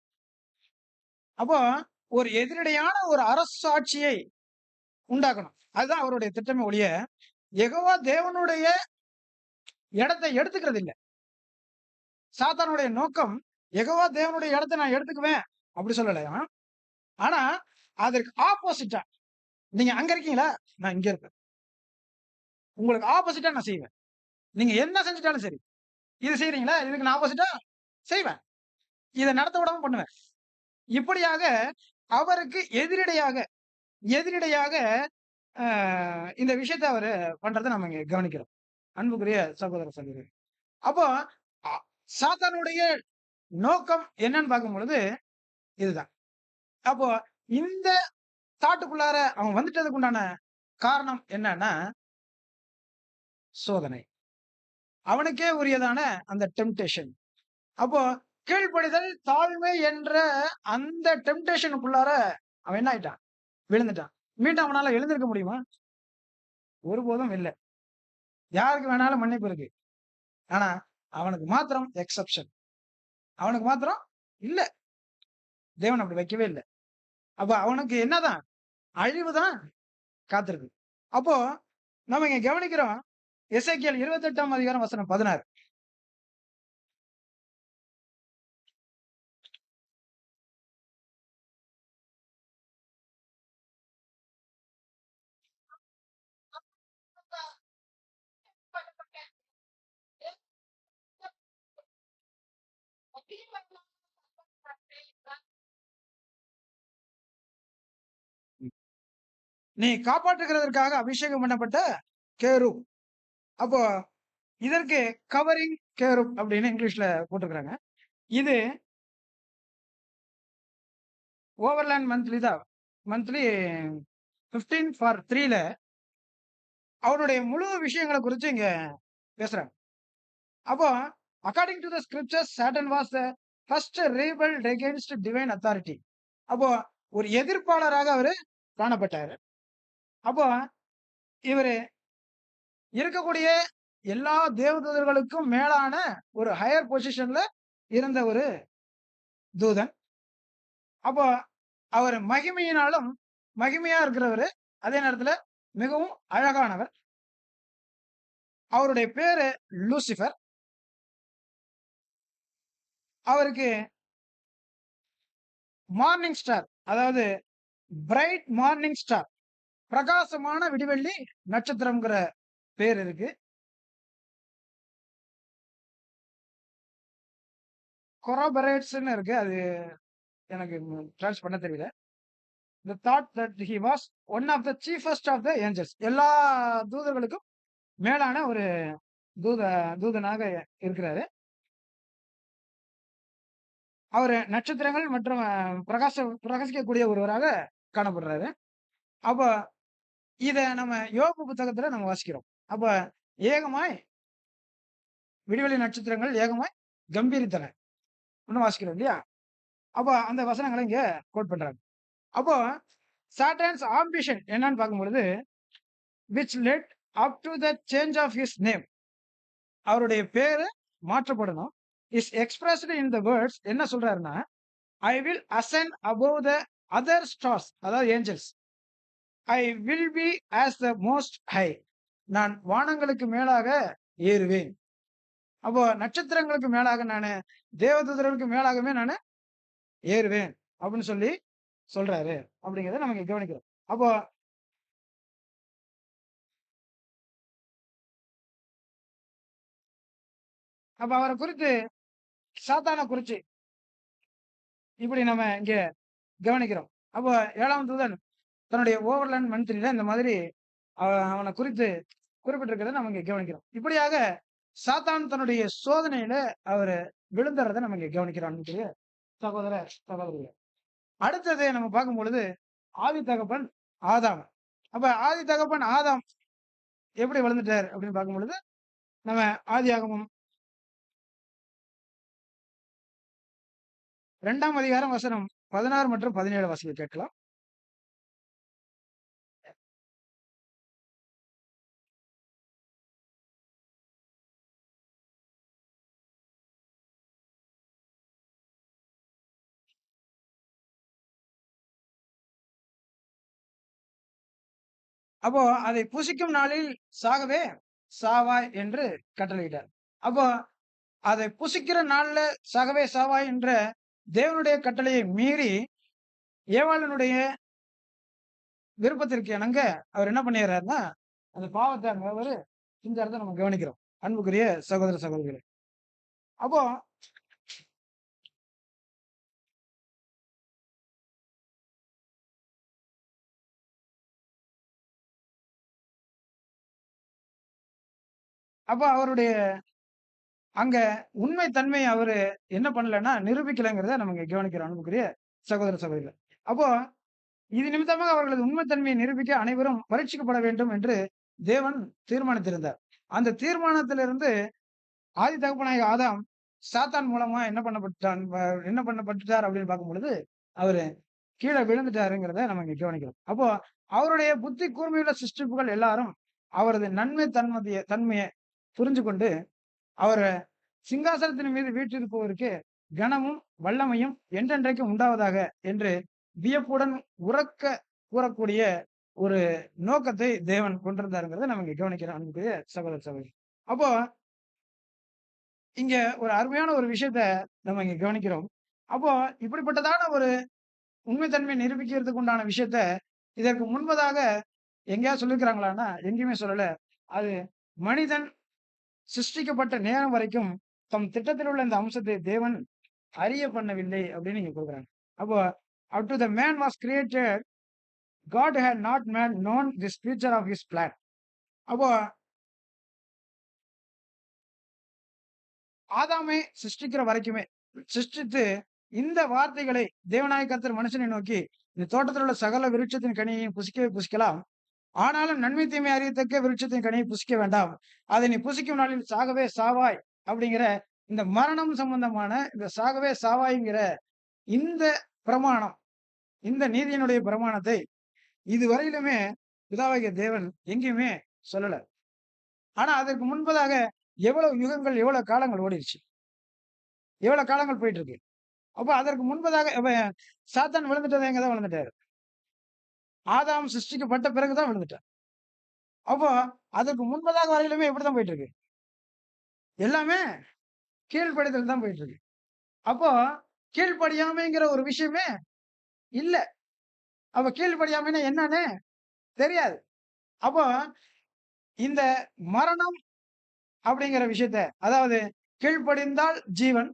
அப்போ ஒரு எதிரடையான ஒரு அரசாட்சியை உண்டாக்கணும். அதுதான் அவருடைய திட்டமே ஒழிய யெகோவா தேவனுடைய இடத்தை எடுத்துக்கிறது இல்லை. சாத்தானுடைய நோக்கம் யெகோவா தேவனுடைய இடத்தை நான் எடுத்துக்குவேன் அப்படி சொல்லலையா. ஆனா அதற்கு ஆப்போசிட்டா நீங்க அங்க இருக்கீங்களா, நான் இங்க இருப்பேன். உங்களுக்கு ஆப்போசிட்டா நான் செய்வேன். நீங்க என்ன செஞ்சுட்டாலும் சரி, இது செய்றீங்களா, இதுக்கு நான் ஆப்போசிட்டா செய்வேன். இதை நடத்த விடாம பண்ணுவேன். இப்படியாக அவருக்கு எதிரடையாக எதிரடையாக இந்த விஷயத்தை அவரு பண்றதை நம்ம இங்க கவனிக்கிறோம். அன்புக்குரிய சகோதர சகோதரி. அப்போ சாத்தானுடைய நோக்கம் என்னன்னு பார்க்கும் பொழுது இதுதான். அப்போ இந்த தாட்டுக்குள்ளார அவன் வந்துட்டதுக்கு உண்டான காரணம் என்னன்னா சோதனை. அவனுக்கே உரியதான அந்த டெம்டேஷன். அப்போ கீழ்ப்படிதல் தாழ்மை என்ற அந்த டெம்டேஷனுக்குள்ளார அவன் என்ன ஆயிட்டான், விழுந்துட்டான். மீண்டும் அவனால எழுந்திருக்க முடியுமா? ஒருபோதும் இல்லை. யாருக்கு வேணாலும் மன்னிப்பு இருக்கு. ஆனா அவனுக்கு மாத்திரம் எக்ஸப்ஷன். அவனுக்கு மாத்திரம் இல்ல. தேவன் அப்படி வைக்கவே இல்லை. அப்ப அவனுக்கு என்னதான் அழிவுதான் காத்திருக்கு. அப்போ நம்ம இங்க கவனிக்கிறோம் எசேக்கியேல் 28ஆம் அதிகாரம் வசனம் 16. நீ காப்பாற்றுகிறதற்காக அபிஷேகம் பண்ணப்பட்ட கேருப். அப்போ இதற்கு கவரிங் கேருப் அப்படின்னு இங்கிலீஷ்ல போட்டிருக்கிறாங்க. இது ஓவர்லேண்ட் மந்த்லி தான். மந்த்லி 15 ஃபார் 3ல அவருடைய முழு விஷயங்களை குறித்து இங்க பேசுறாங்க. அப்போ according to the scriptures Satan was the first rebelled against divine authority. அப்போ ஒரு எதிர்ப்பாளராக அவரு காணப்பட்டாரு. அப்போ இவரு இருக்கக்கூடிய எல்லா தேவதூதர்களுக்கும் மேலான ஒரு ஹையர் பொசிஷன்ல இருந்த ஒரு தூதன். அப்போ அவர் மகிமையினாலும் மகிமையா இருக்கிறவரு, அதே நேரத்துல மிகவும் அழகானவர். அவருடைய பேரு லூசிபர். அவருக்கு மார்னிங் ஸ்டார், அதாவது பிரைட் மார்னிங் ஸ்டார், பிரகாசமான விடிவெள்ளி நட்சத்திரம்ங்கிற பேர் இருக்கு. கொராபரேட்ஸ்ன்னு இருக்கு. அது எனக்கு டிரான்ஸ் பண்ண தெரியல. The thought that he was one of the chiefest of the angels. எல்லா தூதர்களுக்கும் மேலான ஒரு தூதனாக இருக்கிறாரு. அவரு நட்சத்திரங்கள் மற்றும் பிரகாசிக்கக்கூடிய ஒருவராக காணப்படுறாரு. அப்ப இத நம்ம யோபு புத்தகத்துல நம்ம வாசிக்கிறோம். அப்ப ஏகமாய் விடிவெளி நட்சத்திரங்கள் ஏகமாய் கம்பீரித்தன வாசிக்கிறோம் இல்லையா? அப்ப அந்த வசனங்களை இங்க கோட் பண்றாங்க. அப்போ சாட்டன்ஸ் ஆம்பிஷன் என்னன்னு பார்க்கும்பொழுது which led up to the change of his name. அவருடைய பேரு மாற்றப்படணும். is expressed in the words. என்ன சொல்றாருன்னா I will ascend above the other stars, அதாவது Angeles. I will be as the most high. நான் வானங்களுக்கு மேலாக ஏறுவேன். அப்போ நட்சத்திரங்களுக்கு மேலாக நானு, தேவதூதர்களுக்கு மேலாகவே நானு ஏறுவேன் அப்படின்னு சொல்லி சொல்றாரு அப்படிங்கிறத நம்ம இங்க கவனிக்கிறோம். அப்போ அவரை குறித்து, சாத்தானை குறிச்சு இப்படி நம்ம இங்க கவனிக்கிறோம். அப்போ 7ஆம் தூதன் தன்னுடைய ஓவர்லேண்ட் மந்த்லில இந்த மாதிரி அவனை குறித்து குறிப்பிட்டிருக்கிறத நம்ம இங்க கவனிக்கிறோம். இப்படியாக சாத்தான் தன்னுடைய சோதனையில அவரு விழுந்துறத நம்ம இங்க கவனிக்கிறோம் அன்புக்குரிய சகோதர சகோதரிகளே. அடுத்தது நம்ம பார்க்கும் பொழுது ஆதி தகப்பன் ஆதாம். அப்ப ஆதி தகப்பன் ஆதாம் எப்படி விழுந்துட்டார் அப்படின்னு பார்க்கும் பொழுது நம்ம ஆதியாகமம் 2ஆம் அதிகாரம் வசனம் 16 மற்றும் 17 வாசிக்க கேட்கலாம். அப்போ அதை புசிக்கும் நாளில் சாகவே சாவாய் என்று கட்டளையிட்டார். அப்போ அதை புசிக்கிற நாள்ல சாகவே சாவாய் என்ற தேவனுடைய கட்டளையை மீறி ஏவாளனுடைய விருப்பத்திற்கு இணங்க அவர் என்ன பண்ணிடுறாருன்னா அந்த பாவத்தை அங்க அவரு செஞ்சாரத நம்ம கவனிக்கிறோம் அன்புக்குரிய சகோதர சகோதரிகளே. அப்போ அப்போ அவருடைய அங்க உண்மை தன்மை அவரு என்ன பண்ணலன்னா நிரூபிக்கலைங்கிறத நம்ம இங்க கவனிக்கிறோம் அன்புக்குரிய சகோதர சகோதரிகள். அப்போ இது நிமித்தமாக அவர்களது உண்மைத்தன்மையை நிரூபிக்க அனைவரும் பரீட்சிக்கப்பட வேண்டும் என்று தேவன் தீர்மானித்திருந்தார். அந்த தீர்மானத்திலிருந்து ஆதி தகப்பனாகிய ஆதாம் சாத்தான் மூலமா என்ன பண்ணப்பட்டுட்டார் அப்படின்னு பார்க்கும் பொழுது அவரு கீழே விழுந்துட்டாருங்கிறத நம்ம இங்க கவனிக்கிறோம். அப்போ அவருடைய புத்தி கூர்மையுள்ள சிருஷ்டிப்புகள் எல்லாரும் அவரது நன்மை தன்மையை புரிஞ்சு கொண்டு அவர் சிங்காசனத்தின் மீது வீற்றிருப்பவருக்கு கனமும் வல்லமையும் என்றென்றைக்கும் உண்டாவதாக என்று வியப்புடன் உறக்க கூறக்கூடிய ஒரு நோக்கத்தை தேவன் கொண்டிருந்தாருங்கிறத நம்ம இங்க கவனிக்கிறோம் அன்புக்குரிய சகோதர சகோதரி. அப்போ இங்க ஒரு அருமையான ஒரு விஷயத்த நம்ம இங்க கவனிக்கிறோம். அப்போ இப்படிப்பட்டதான ஒரு உண்மைத்தன்மையை நிரூபிக்கிறதுக்கு உண்டான விஷயத்த இதற்கு முன்பதாக எங்கேயாவது சொல்லிருக்கிறாங்களான்னா எங்கேயுமே சொல்லல. அது மனிதன் சிருஷ்டிக்கப்பட்ட நேரம் வரைக்கும் தம் திட்டத்தில் உள்ள இந்த அம்சத்தை தேவன் அறிய பண்ணவில்லை அப்படின்னு நீங்க கொடுக்குறாங்க. அப்போ up to the man was created, God had not man known this future of his plan. அப்போ ஆதாமை சிருஷ்டிக்கிற வரைக்குமே சிருஷ்டித்து இந்த வார்த்தைகளை தேவனாய கர்த்தர் மனுஷனை நோக்கி இந்த தோட்டத்தில் உள்ள சகல விருட்சத்தின் கனியையும் புசிக்கவே புசிக்கலாம், ஆனாலும் நன்மை தீமை அறியத்தக்க விருட்சத்தின் கனியை புசிக்க வேண்டாம், அதை நீ புசிக்கும் நாளில் சாகவே சாவாய் அப்படிங்கிற இந்த மரணம் சம்பந்தமான இந்த சாகவே சாவாய்ங்கிற இந்த பிரமாணம், இந்த நீதியினுடைய பிரமாணத்தை இதுவரையிலுமே பிதாவாகிய தேவன் எங்கேயுமே சொல்லல. ஆனா அதற்கு முன்பதாக எவ்வளவு யுகங்கள் எவ்வளவு காலங்கள் ஓடிடுச்சு, எவ்வளவு காலங்கள் போயிட்டு இருக்கு. அப்ப அதற்கு முன்பதாக சாத்தான் விழுந்துட்டது எங்கதான் விழுந்துட்டாரு, ஆதாம் சிருஷ்டிக்கப்பட்ட பிறகுதான் விழுந்துட்டார். அப்போ அதற்கு முன்பதாக வரையிலுமே எப்படிதான் போயிட்டு இருக்கு, எல்லாமே கீழ்ப்படிதல் தான் போயிட்டு இருக்கு. அப்போ கீழ்ப்படியாமைங்கிற ஒரு விஷயமே இல்ல. அப்ப கீழ்ப்படியாமைன்னா என்னன்னு தெரியாது. அப்போ இந்த மரணம் அப்படிங்கிற விஷயத்த, அதாவது கீழ்ப்படிந்தால் ஜீவன்,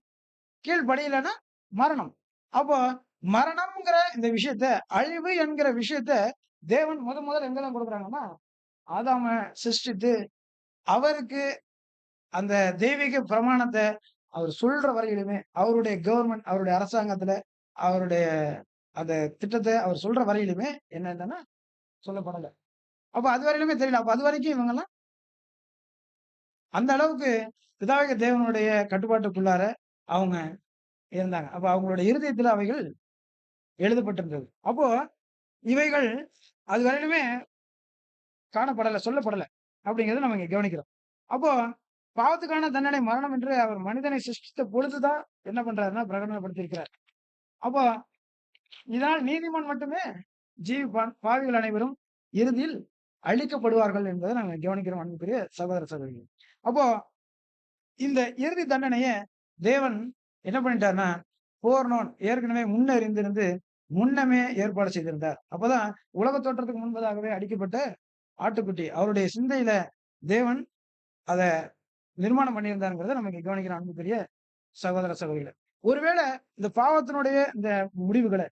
கீழ்ப்படியலைன்னா மரணம். அப்போ மரணம்ங்கிற இந்த விஷயத்த, அழிவு என்கிற விஷயத்த தேவன் முதல்ல எங்கதான் கொடுக்குறாங்கன்னா ஆதாம சிருஷ்டித்து அவருக்கு அந்த தெய்வீக பிரமாணத்தை அவர் சொல்ற வரையிலுமே, அவருடைய கவர்மெண்ட், அவருடைய அரசாங்கத்துல அவருடைய அந்த திட்டத்தை அவர் சொல்ற வரையிலுமே என்னன்னா சொல்லப்படல. அப்ப அது வரையிலுமே தெரியல. அப்ப அது வரைக்கும் இவங்கெல்லாம் அந்த அளவுக்கு பிதாவாகிய தேவனுடைய கட்டுப்பாட்டுக்குள்ளார அவங்க இருந்தாங்க. அப்ப அவங்களுடைய இருதயத்துல அவைகள் எழுதப்பட்டிருந்தது. அப்போ இவைகள் அது வரையிலுமே காணப்படல, சொல்லப்படல அப்படிங்கிறத நம்ம இங்க கவனிக்கிறோம். அப்போ பாவத்துக்கான தண்டனை மரணம் என்று அவர் மனிதனை சிருஷ்டித்த பொழுதுதான் என்ன பண்றாருன்னா பிரகடனப்படுத்தியிருக்கிறார். அப்போ இதனால் நீதிமான் மட்டுமே ஜீவிப்பான், பாவிகள் அனைவரும் இறுதியில் அழிக்கப்படுவார்கள் என்பதை நாங்க கவனிக்கிறோம் அன்புக்குரிய சகோதர சகோதரிகள். அப்போ இந்த இறுதி தண்டனைய தேவன் என்ன பண்ணிட்டாருன்னா போர்னோன் ஏற்கனவே முன்னறிந்திருந்து முன்னமே ஏற்பாடு செய்திருந்தார். அப்பதான் உலக தோற்றத்துக்கு முன்பதாகவே அடிக்கப்பட்ட ஆட்டுக்குட்டி அவருடைய சிந்தையில தேவன் அதை நிர்மாணம் பண்ணியிருந்தாருங்கிறத நமக்கு கவனிக்கிறோம் அன்புக்குரிய சகோதர சகோதரிகளை. ஒருவேளை இந்த பாவத்தினுடைய இந்த முடிவுகளை,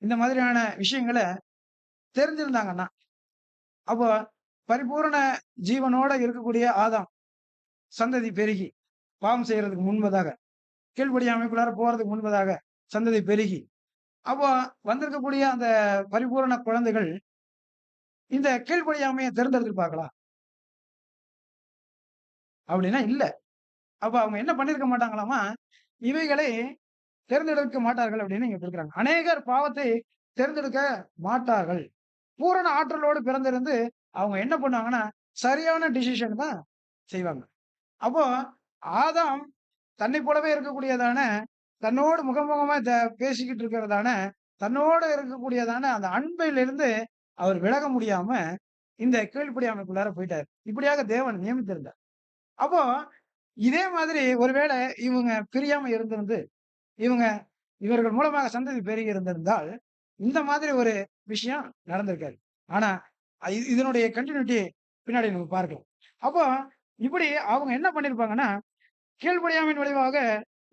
இந்த மாதிரியான விஷயங்கள தெரிஞ்சிருந்தாங்கன்னா, அப்போ பரிபூரண ஜீவனோட இருக்கக்கூடிய ஆதாம் சந்ததி பெருகி, பாவம் செய்யறதுக்கு முன்பதாக, கீழ்ப்படியாமைக்குள்ளார போறதுக்கு முன்பதாக சந்ததி பெருகி, அப்போ வந்திருக்கக்கூடிய அந்த பரிபூரண குழந்தைகள் இந்த கீழ்ப்படியாமைய தேர்ந்தெடுத்திருப்பார்களா? அப்படின்னா இல்ல. அப்ப அவங்க என்ன பண்ணியிருக்க மாட்டாங்களாமா, இவைகளை தேர்ந்தெடுக்க மாட்டார்கள் அப்படின்னு இங்க குடுக்குறாங்க. அநேகர் பாவத்தை தேர்ந்தெடுக்க மாட்டார்கள். பூரண ஆற்றலோடு பிறந்திருந்து அவங்க என்ன பண்ணுவாங்கன்னா, சரியான டிசிஷன் தான் செய்வாங்க. அப்போ ஆதாம் தன்னைப் போலவே இருக்கக்கூடியதான, தன்னோடு முகமுகமா பேசிக்கிட்டு இருக்கிறதான, தன்னோடு இருக்கக்கூடியதான அந்த அன்பிலிருந்து அவர் விலக முடியாம, இந்த கீழ்ப்படியாமைக்குள்ளார போயிட்டாரு. இப்படியாக தேவன் நியமித்திருந்தார். அப்போ இதே மாதிரி ஒருவேளை இவங்க பிரியாம இருந்திருந்து, இவங்க இவர்கள் மூலமாக சந்ததி பெருகி இருந்திருந்தால், இந்த மாதிரி ஒரு விஷயம் நடந்திருக்காது. ஆனா, இதனுடைய கன்டினியூட்டி பின்னாடி நம்ம பார்க்கலாம். அப்போ இப்படி அவங்க என்ன பண்ணியிருப்பாங்கன்னா, கீழ்ப்படியாமையின் விளைவாக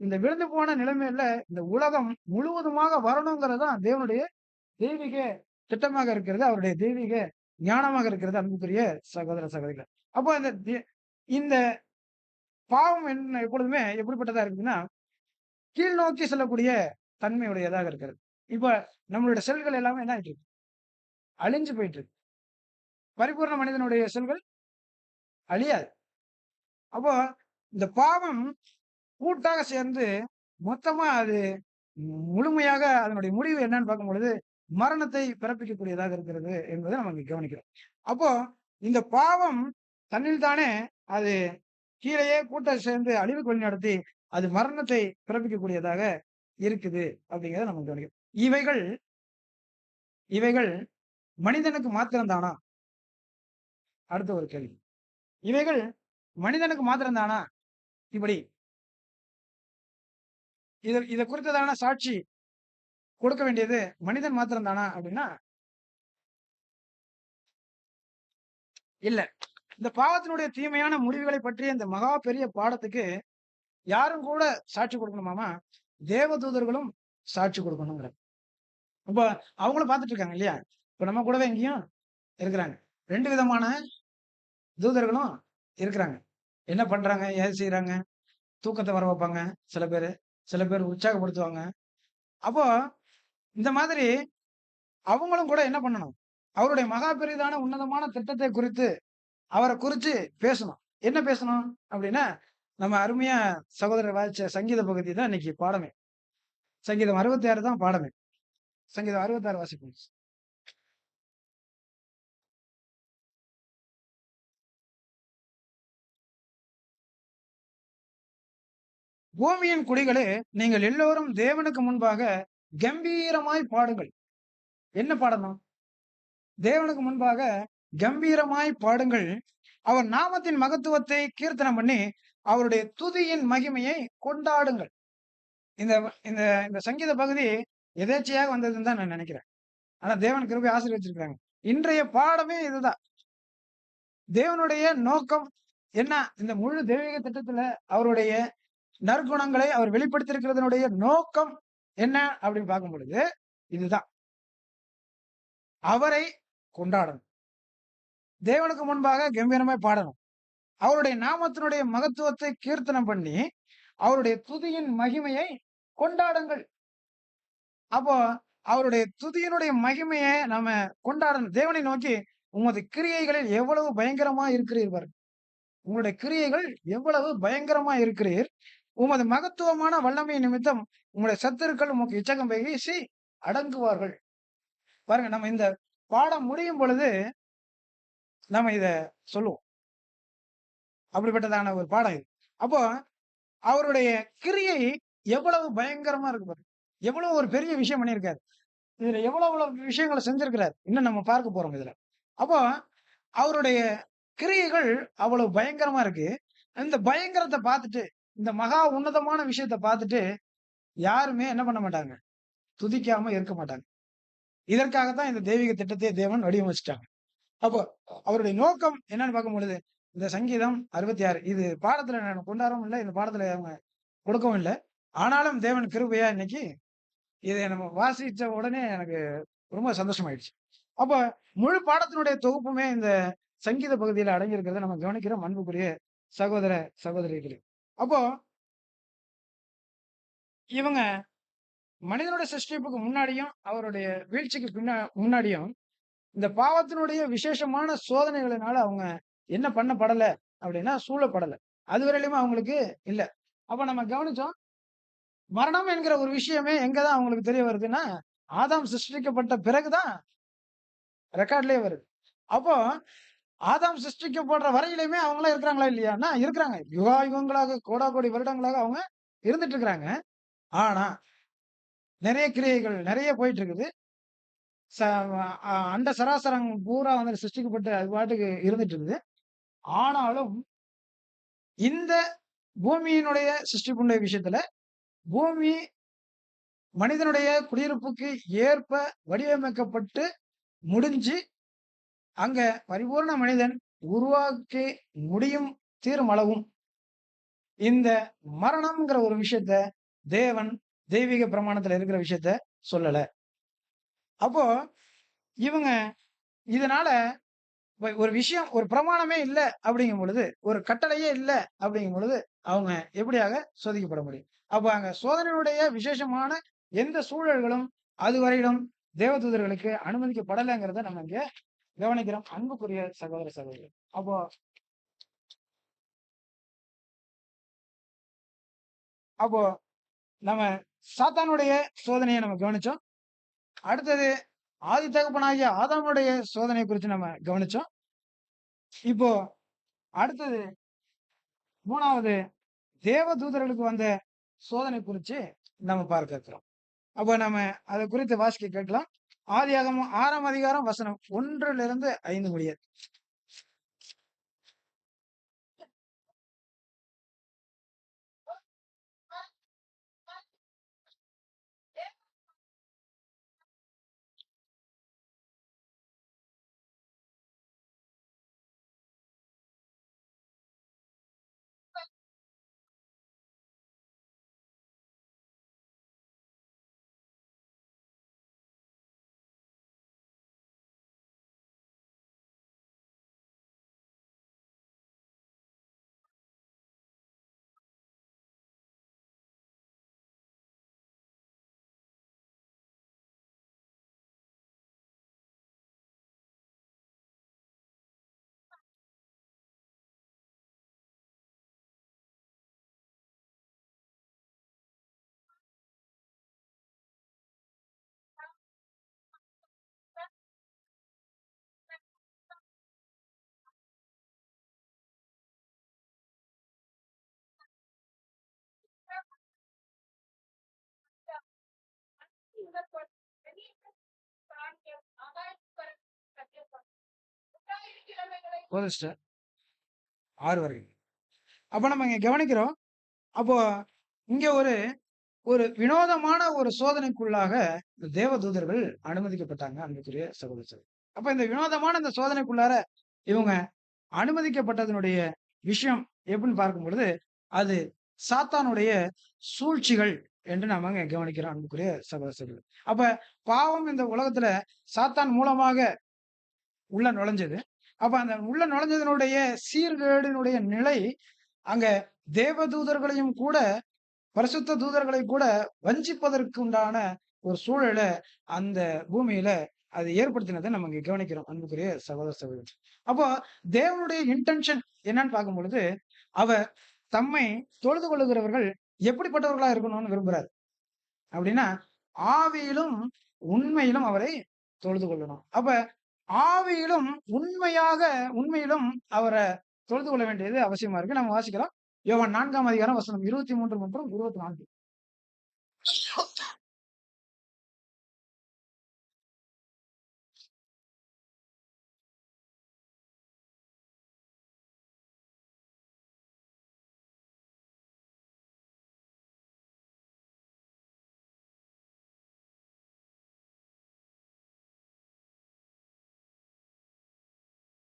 இந்த விழுந்து போன நிலைமையில இந்த உலகம் முழுவதுமாக வரணுங்கிறது தான் தேவனுடைய தெய்வீக திட்டமாக இருக்கிறது. அவருடைய தெய்வீக ஞானமாக இருக்கிறது அன்புக்குரிய சகோதர சகோதரிகளே. அப்போ இந்த பாவம் எப்பொழுதுமே எப்படிப்பட்டதா இருக்குதுன்னா, கீழ் நோக்கி செல்லக்கூடிய தன்மையுடையதாக இருக்கிறது. இப்ப நம்மளுடைய செல்கள் எல்லாமே என்ன ஆயிட்டு இருக்கு? அழிஞ்சு போயிட்டு இருக்கு. பரிபூரண மனிதனுடைய செல்கள் அழியாது. அப்போ இந்த பாவம் கூட்டாக சேர்ந்து மொத்தமா அது முழுமையாக அதனுடைய முடிவு என்னன்னு பார்க்கும்பொழுது, மரணத்தை பிறப்பிக்கக்கூடியதாக இருக்கிறது என்பதை நம்ம இங்க கவனிக்கிறோம். அப்போ இந்த பாவம் தன்னில் தானே அது கீழேயே கூட்டம் சேர்ந்து அழிவுக்கு வழிநடத்தி, அது மரணத்தை பிறப்பிக்கக்கூடியதாக இருக்குது அப்படிங்கிறத நம்ம கவனிக்கிறோம். இவைகள் இவைகள் மனிதனுக்கு மாத்திரம் தானா? அடுத்த ஒரு கேள்வி. இவைகள் மனிதனுக்கு மாத்திரம் தானா? இப்படி இத குறித்ததான சாட்சி கொடுக்க வேண்டியது மனிதன் மாத்திரம் தானா அப்படின்னா, இல்ல. இந்த பாவத்தினுடைய தீமையான முடிவுகளை பற்றிய இந்த மகா பெரிய பாடத்துக்கு யாரும் கூட சாட்சி கொடுக்கணுமாமா? தேவதூதர்களும் சாட்சி கொடுக்கணுங்கிறார். இப்ப அவங்களும் பார்த்துட்டு இருக்காங்க இல்லையா? இப்ப நம்ம கூடவே இங்கேயும் இருக்கிறாங்க. 2 விதமான தூதர்களும் இருக்கிறாங்க. என்ன பண்றாங்க? ஏது செய்றாங்க? தூக்கத்த வர வைப்பாங்க சில பேரு. சில பேர் உற்சாகப்படுத்துவாங்க. அப்போ இந்த மாதிரி அவங்களும் கூட என்ன பண்ணணும்? அவருடைய மகா பெரிதான உன்னதமான திட்டத்தை குறித்து அவர குறிச்சு பேசணும். என்ன பேசணும்? அப்படின்னா, நம்ம அருமையா சகோதரர் வாசிச்ச சங்கீத பகுதி தான் இன்னைக்கு பாடமே. சங்கீதம் 66 தான் பாடமே. சங்கீதம் 66 வாசிப்போம். பூமியின் குடிகளே, நீங்கள் எல்லோரும் தேவனுக்கு முன்பாக கம்பீரமாய் பாடுங்கள். என்ன பாடணும்? தேவனுக்கு முன்பாக கம்பீரமாய் பாடுங்கள். அவர் நாமத்தின் மகத்துவத்தை கீர்த்தனம் பண்ணி, அவருடைய துதியின் மகிமையை கொண்டாடுங்கள். இந்த இந்த இந்த சங்கீத பகுதி எதேச்சையாக வந்ததுன்னு தான் நான் நினைக்கிறேன். ஆனா தேவன் கிருபை ஆசீர்வதிச்சிருக்காங்க. இன்றைய பாடமே இதுதான். தேவனுடைய நோக்கம் என்ன? இந்த முழு தெய்வீக திட்டத்துல அவருடைய நற்குணங்களை அவர் வெளிப்படுத்தியிருக்கிறதனுடைய நோக்கம் என்ன அப்படின்னு பார்க்கும் பொழுது இதுதான். அவரை கொண்டாடணும். தேவனுக்கு முன்பாக கம்பீரமாய் பாடணும். அவருடைய நாமத்தினுடைய மகத்துவத்தை கீர்த்தனம் பண்ணி, அவருடைய துதியின் மகிமையை கொண்டாடுங்கள். அப்போ அவருடைய துதியினுடைய மகிமையை நாம கொண்டாடணும். தேவனை நோக்கி உமது கிரியைகளில் எவ்வளவு பயங்கரமா இருக்கிறீர் பாருங்க. உங்களுடைய கிரியைகள் எவ்வளவு பயங்கரமா இருக்கிறீர். உமது மகத்துவமான வல்லமை நிமித்தம் உங்களுடைய சத்துருக்கள் உமக்கு இச்சகம் பேசி அடங்குவார்கள். பாருங்க, நம்ம இந்த பாடம் முடியும் பொழுது நம்ம இத சொல்லுவோம். அப்படிப்பட்டதான ஒரு பாடம் இது. அப்போ அவருடைய கிரியை எவ்வளவு பயங்கரமா இருக்கு பாருங்க. எவ்வளவு ஒரு பெரிய விஷயம் பண்ணியிருக்காரு. இதுல எவ்வளவு விஷயங்களை செஞ்சிருக்கிறார். இன்னும் நம்ம பார்க்க போறோம் இதுல. அப்போ அவருடைய கிரியைகள் அவ்வளவு பயங்கரமா இருக்கு. இந்த பயங்கரத்தை பார்த்துட்டு, இந்த மகா உன்னதமான விஷயத்த பார்த்துட்டு யாருமே என்ன பண்ண மாட்டாங்க? துதிக்காம இருக்க மாட்டாங்க. இதற்காகத்தான் இந்த தெய்வீக திட்டத்தை தேவன் வடிவமைச்சிட்டாங்க. அப்போ அவருடைய நோக்கம் என்னன்னு பார்க்கும் பொழுது, இந்த சங்கீதம் 66 இது பாடத்துல நான் கொண்டாடவும் இல்ல. இந்த பாடத்துல அவங்க கொடுக்கவும் இல்ல. ஆனாலும் தேவன் கிருபையா இன்னைக்கு இதை நம்ம வாசிச்ச உடனே எனக்கு ரொம்ப சந்தோஷமாயிடுச்சு. அப்ப முழு பாடத்தினுடைய தொகுப்புமே இந்த சங்கீத பகுதியில அடங்கியிருக்கிறத நம்ம கவனிக்கிறோம் அன்புக்குரிய சகோதர, சகோதரிகளே. அப்போ இவங்க மனிதனுடைய சிருஷ்டிப்புக்கு முன்னாடியும், அவருடைய வீழ்ச்சிக்கு முன்னாடியும், இந்த பாவத்தினுடைய விசேஷமான சோதனைகளினால அவங்க என்ன பண்ணப்படல அப்படின்னா, சூழப்படல. அதுவரையிலுமே அவங்களுக்கு இல்ல. அப்ப நம்ம கவனிச்சோம். மரணம் என்கிற ஒரு விஷயமே எங்க தான் அவங்களுக்கு தெரிய வருதுன்னா, ஆதாம் சிருஷ்டிக்கப்பட்ட பிறகு தான் ரெக்கார்ட்லயே வருது. அப்போ ஆதாம் சிருஷ்டிக்கப்படுற வரையிலுமே அவங்கலாம் இருக்கிறாங்களா இல்லையான்னா, இருக்கிறாங்க. யுகாயுகங்களாக, கோடாகோடி வருடங்களாக அவங்க இருந்துட்டு இருக்கிறாங்க. ஆனா, நெறைய கிரியைகள் நெறைய போயிட்டு இருக்குது. ச அண்ட சராசரம் பூரா வந்து சிருஷ்டிக்கப்பட்டு அது பாட்டுக்கு இருந்துட்டு இருக்குது. ஆனாலும் இந்த பூமியினுடைய சிருஷ்டிப்புடைய விஷயத்துல, பூமி மனிதனுடைய குடியிருப்புக்கு ஏற்ப வடிவமைக்கப்பட்டு முடிஞ்சு, அங்க பரிபூரண மனிதன் உருவாக்கி முடியும் தீரும் அளவும், இந்த மரணம்ங்கிற ஒரு விஷயத்த தேவன் தெய்வீக பிரமாணத்துல இருக்கிற விஷயத்த சொல்லல. அப்போ இவங்க இதனால ஒரு விஷயம், ஒரு பிரமாணமே இல்ல அப்படிங்கும் பொழுது, ஒரு கட்டளையே இல்ல அப்படிங்கும் பொழுது, அவங்க எப்படியாக சோதிக்கப்பட முடியும்? அப்ப அங்க சோதனையுடைய விசேஷமான எந்த சூழல்களும் அதுவரையிலும் தேவதூதர்களுக்கு அனுமதிக்கப்படலைங்கிறத நம்ம இங்க கவனிக்கிறோம். அன்புக்குரிய சகோதர, சகோதரி. அப்போ அப்போ நம்ம சாத்தானுடைய சோதனையை நம்ம கவனிச்சோம். அடுத்தது ஆதி தகப்பனாகிய ஆதாமுடைய சோதனை குறித்து நம்ம கவனிச்சோம். இப்போ அடுத்தது 3வது தேவதூதர்களுக்கு வந்த சோதனை குறிச்சு நம்ம பார்க்க இருக்கிறோம். அப்ப நம்ம அதை குறித்து வாசிக்க கேட்கலாம். ஆதியாகமம் 6ஆம் அதிகாரம் வசனம் 1லிருந்து 5 முடிய. ஒரு சிஸ்டர் 6 வரைக்கும். அப்ப நம்ம இங்க கவனிக்கிறோம். அப்போ இங்க ஒரு ஒரு வினோதமான ஒரு சோதனைக்குள்ளாக தேவதூதர்கள் அனுமதிக்கப்பட்டாங்க அன்புக்குரிய சகோதர சகோதரி. அப்ப இந்த வினோதமான இந்த சோதனைக்குள்ளார இவங்க அனுமதிக்கப்பட்டதனுடைய விஷயம் எப்படின்னு பார்க்கும் பொழுது, அது சாத்தானுடைய சூழ்ச்சிகள் என்று நாம அங்க கவனிக்கிறோம் அன்புக்குரிய சகோதர சகோதரி. அப்ப பாவம் இந்த உலகத்துல சாத்தான் மூலமாக உள்ள நுழைஞ்சது. அப்ப அந்த உள்ள நுழைஞ்சதனுடைய சீர்கேடினுடைய நிலை அங்க தேவதூதர்களையும் கூட, பரிசுத்த தூதர்களை கூட வஞ்சிப்பதற்கு உண்டான ஒரு சூழல அந்த பூமியில அது ஏற்படுத்தினதை நம்ம இங்க கவனிக்கிறோம் அன்புக்குரிய சகோதர சகோதரி. அப்போ தேவனுடைய இன்டென்ஷன் என்னன்னு பார்க்கும் பொழுது, அவர் தம்மை தொழுது கொள்ளுகிறவர்கள் எப்படிப்பட்டவர்களா இருக்கணும்னு விரும்புறார் அப்படின்னா, ஆவியிலும் உண்மையிலும் அவரை தொழுது கொள்ளணும். அப்ப ஆவியிலும் உண்மையிலும் அவர தொழுது கொள்ள வேண்டியது அவசியமா இருக்கு. நம்ம வாசிக்கலாம். யோவான் 4ஆம் அதிகாரம் வசனம் 23 மற்றும் 24.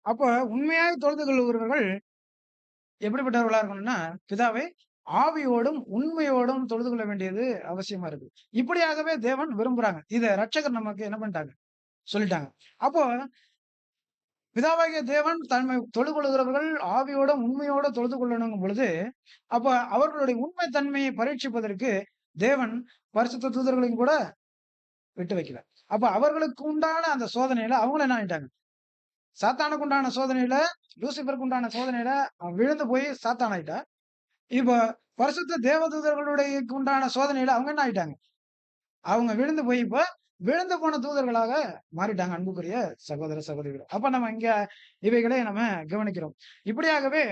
அப்ப உண்மையாய் தொழுது கொள்ளுகிறவர்கள் எப்படிப்பட்டவர்களா இருக்கணும்னா, பிதாவே ஆவியோடும் உண்மையோடும் தொழுது கொள்ள வேண்டியது அவசியமா இருக்கு. இப்படியாகவே தேவன் விரும்புறாங்க. இத ரட்சகர் நமக்கு என்ன பண்ணிட்டாங்க? சொல்லிட்டாங்க. அப்போ பிதாவாகிய தேவன் தம்மை தொழுது கொள்கிறவர்கள் ஆவியோடும் உண்மையோடும் தொழுது கொள்ளணுங்கும் பொழுது, அப்ப அவர்களுடைய உண்மை தன்மையை பரீட்சிப்பதற்கு தேவன் பரிசுத்த தூதர்களையும் கூட விட்டு வைக்கல. அப்ப அவர்களுக்கு உண்டான அந்த சோதனையில அவங்களும் என்ன ஆயிட்டாங்க? சாத்தானுக்கு உண்டான சோதனையில, லூசிபருக்கு உண்டான சோதனையில அவன் விழுந்து போய் சாத்தான் ஆயிட்டான். இப்ப பரிசுத்த தேவதூதர்களுடைய உண்டான சோதனையில அவங்க என்ன ஆயிட்டாங்க? அவங்க விழுந்து போய் இப்ப விழுந்து போன தூதர்களாக மாறிட்டாங்க அன்புக்குரிய சகோதர, சகோதரிகளே. அப்ப நம்ம இங்க இவைகளை நம்ம கவனிக்கிறோம். இப்படியாகவே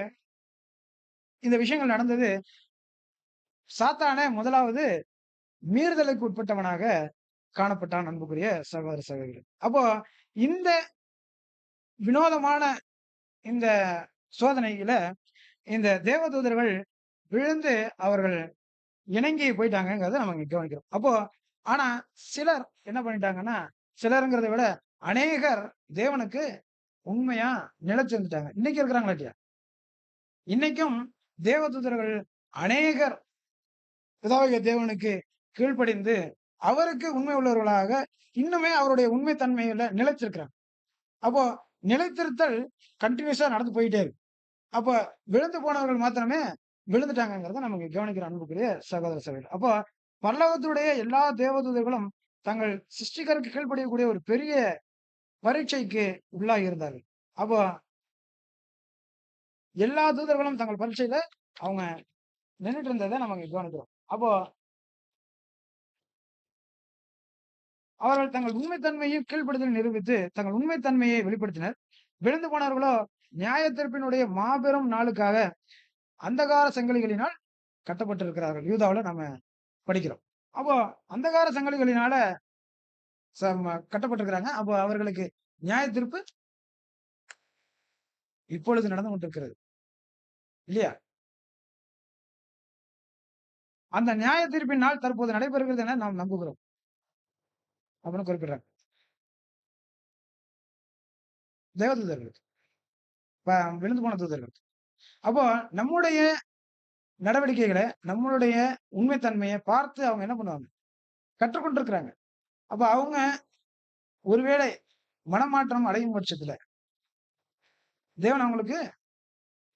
இந்த விஷயங்கள் நடந்தது. சாத்தானே முதலாவது மீறுதலுக்கு உட்பட்டவனாக காணப்பட்டான் அன்புக்குரிய சகோதர, சகோதரிகளே. அப்போ இந்த வினோதமான இந்த சோதனையில இந்த தேவதூதர்கள் விழுந்து அவர்கள் இணங்கி போயிட்டாங்கங்கிறத நம்ம இங்க கவனிக்கிறோம். அப்போ ஆனா சிலர் என்ன பண்ணிட்டாங்கன்னா, சிலர்ங்கிறத விட அநேகர் தேவனுக்கு உண்மையா நிலைச்சிருந்துட்டாங்க. இன்னைக்கு இருக்கிறாங்களா இல்லையா? இன்னைக்கும் தேவதூதர்கள் அநேகர் பிதாவாகிய தேவனுக்கு கீழ்ப்படிந்து அவருக்கு உண்மை உள்ளவர்களாக இன்னுமே அவருடைய உண்மை தன்மையில நிலைச்சிருக்கிறாங்க. அப்போ நிலைத்திருத்தல் கன்டினியூஸா நடந்து போயிட்டே இருக்கு. அப்ப விழுந்து போனவர்கள் மாத்திரமே விழுந்துட்டாங்கங்கிறத நமக்கு கவனிக்கிற அன்புக்குரிய சகோதர, சகோதரி. அப்போ பரலோகத்துடைய எல்லா தேவதூதர்களும் தங்கள் சிருஷ்டிகருக்கு கீழ்ப்படியக்கூடிய ஒரு பெரிய பரீட்சைக்கு உள்ளாகி இருந்தார்கள். அப்போ எல்லா தூதர்களும் தங்கள் பரீட்சையில அவங்க நின்னுட்டு இருந்ததை நமக்கு கவனிக்கிறோம். அப்போ அவர்கள் தங்கள் உண்மைத்தன்மையை கீழ்ப்படுதல் நிரூபித்து தங்கள் உண்மைத்தன்மையை வெளிப்படுத்தினர். விழுந்து போனவர்களோ நியாயத்தீர்ப்பினுடைய மாபெரும் நாளுக்காக அந்தகார சங்கிலிகளினால் கட்டப்பட்டிருக்கிறார்கள். யூதாவுல நம்ம படிக்கிறோம். அப்போ அந்தகார சங்கிலிகளினால கட்டப்பட்டிருக்கிறாங்க. அப்போ அவர்களுக்கு நியாயத்தீர்ப்பு இப்பொழுது நடந்து கொண்டிருக்கிறது இல்லையா? அந்த நியாய தீர்ப்பின் நாள் தற்போது நடைபெறுகிறது என நாம் நம்புகிறோம் அப்படின்னு குறிப்பிடுறாங்க தேவதூதர்களுக்கு, விழுந்து போன தூதர்களுக்கு. அப்போ நம்முடைய நடவடிக்கைகளை, நம்மளுடைய உண்மைத்தன்மையை பார்த்து அவங்க என்ன பண்ணுவாங்க? கற்றுக்கொண்டிருக்கிறாங்க. அப்ப அவங்க ஒருவேளை மனமாற்றம் அடையும் பட்சத்துல தேவன் அவங்களுக்கு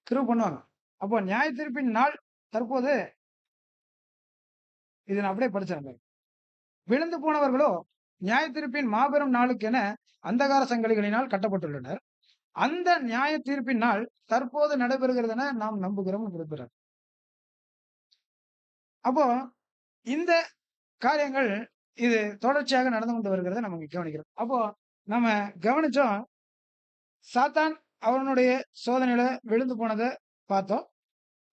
கிருபை பண்ணுவாங்க. அப்போ நியாய தீர்ப்பின் நாள் தற்போது இதை நான் அப்படியே படிச்சேன். விழுந்து போனவர்களோ நியாய தீர்ப்பின் மாபெரும் நாளுக்கென அந்தகார சங்கிலிகளினால் கட்டப்பட்டுள்ளனர். அந்த நியாய தீர்ப்பின் நாள் தற்போது நடைபெறுகிறது என நாம் நம்புகிறோம் குறிப்பிடுறார். அப்போ இந்த காரியங்கள் இது தொடர்ச்சியாக நடந்து கொண்டு வருகிறத நம்ம கவனிக்கிறோம். அப்போ நம்ம கவனிச்சோம், சாத்தான் அவனுடைய சோதனையில விழுந்து போனதை பார்த்தோம்.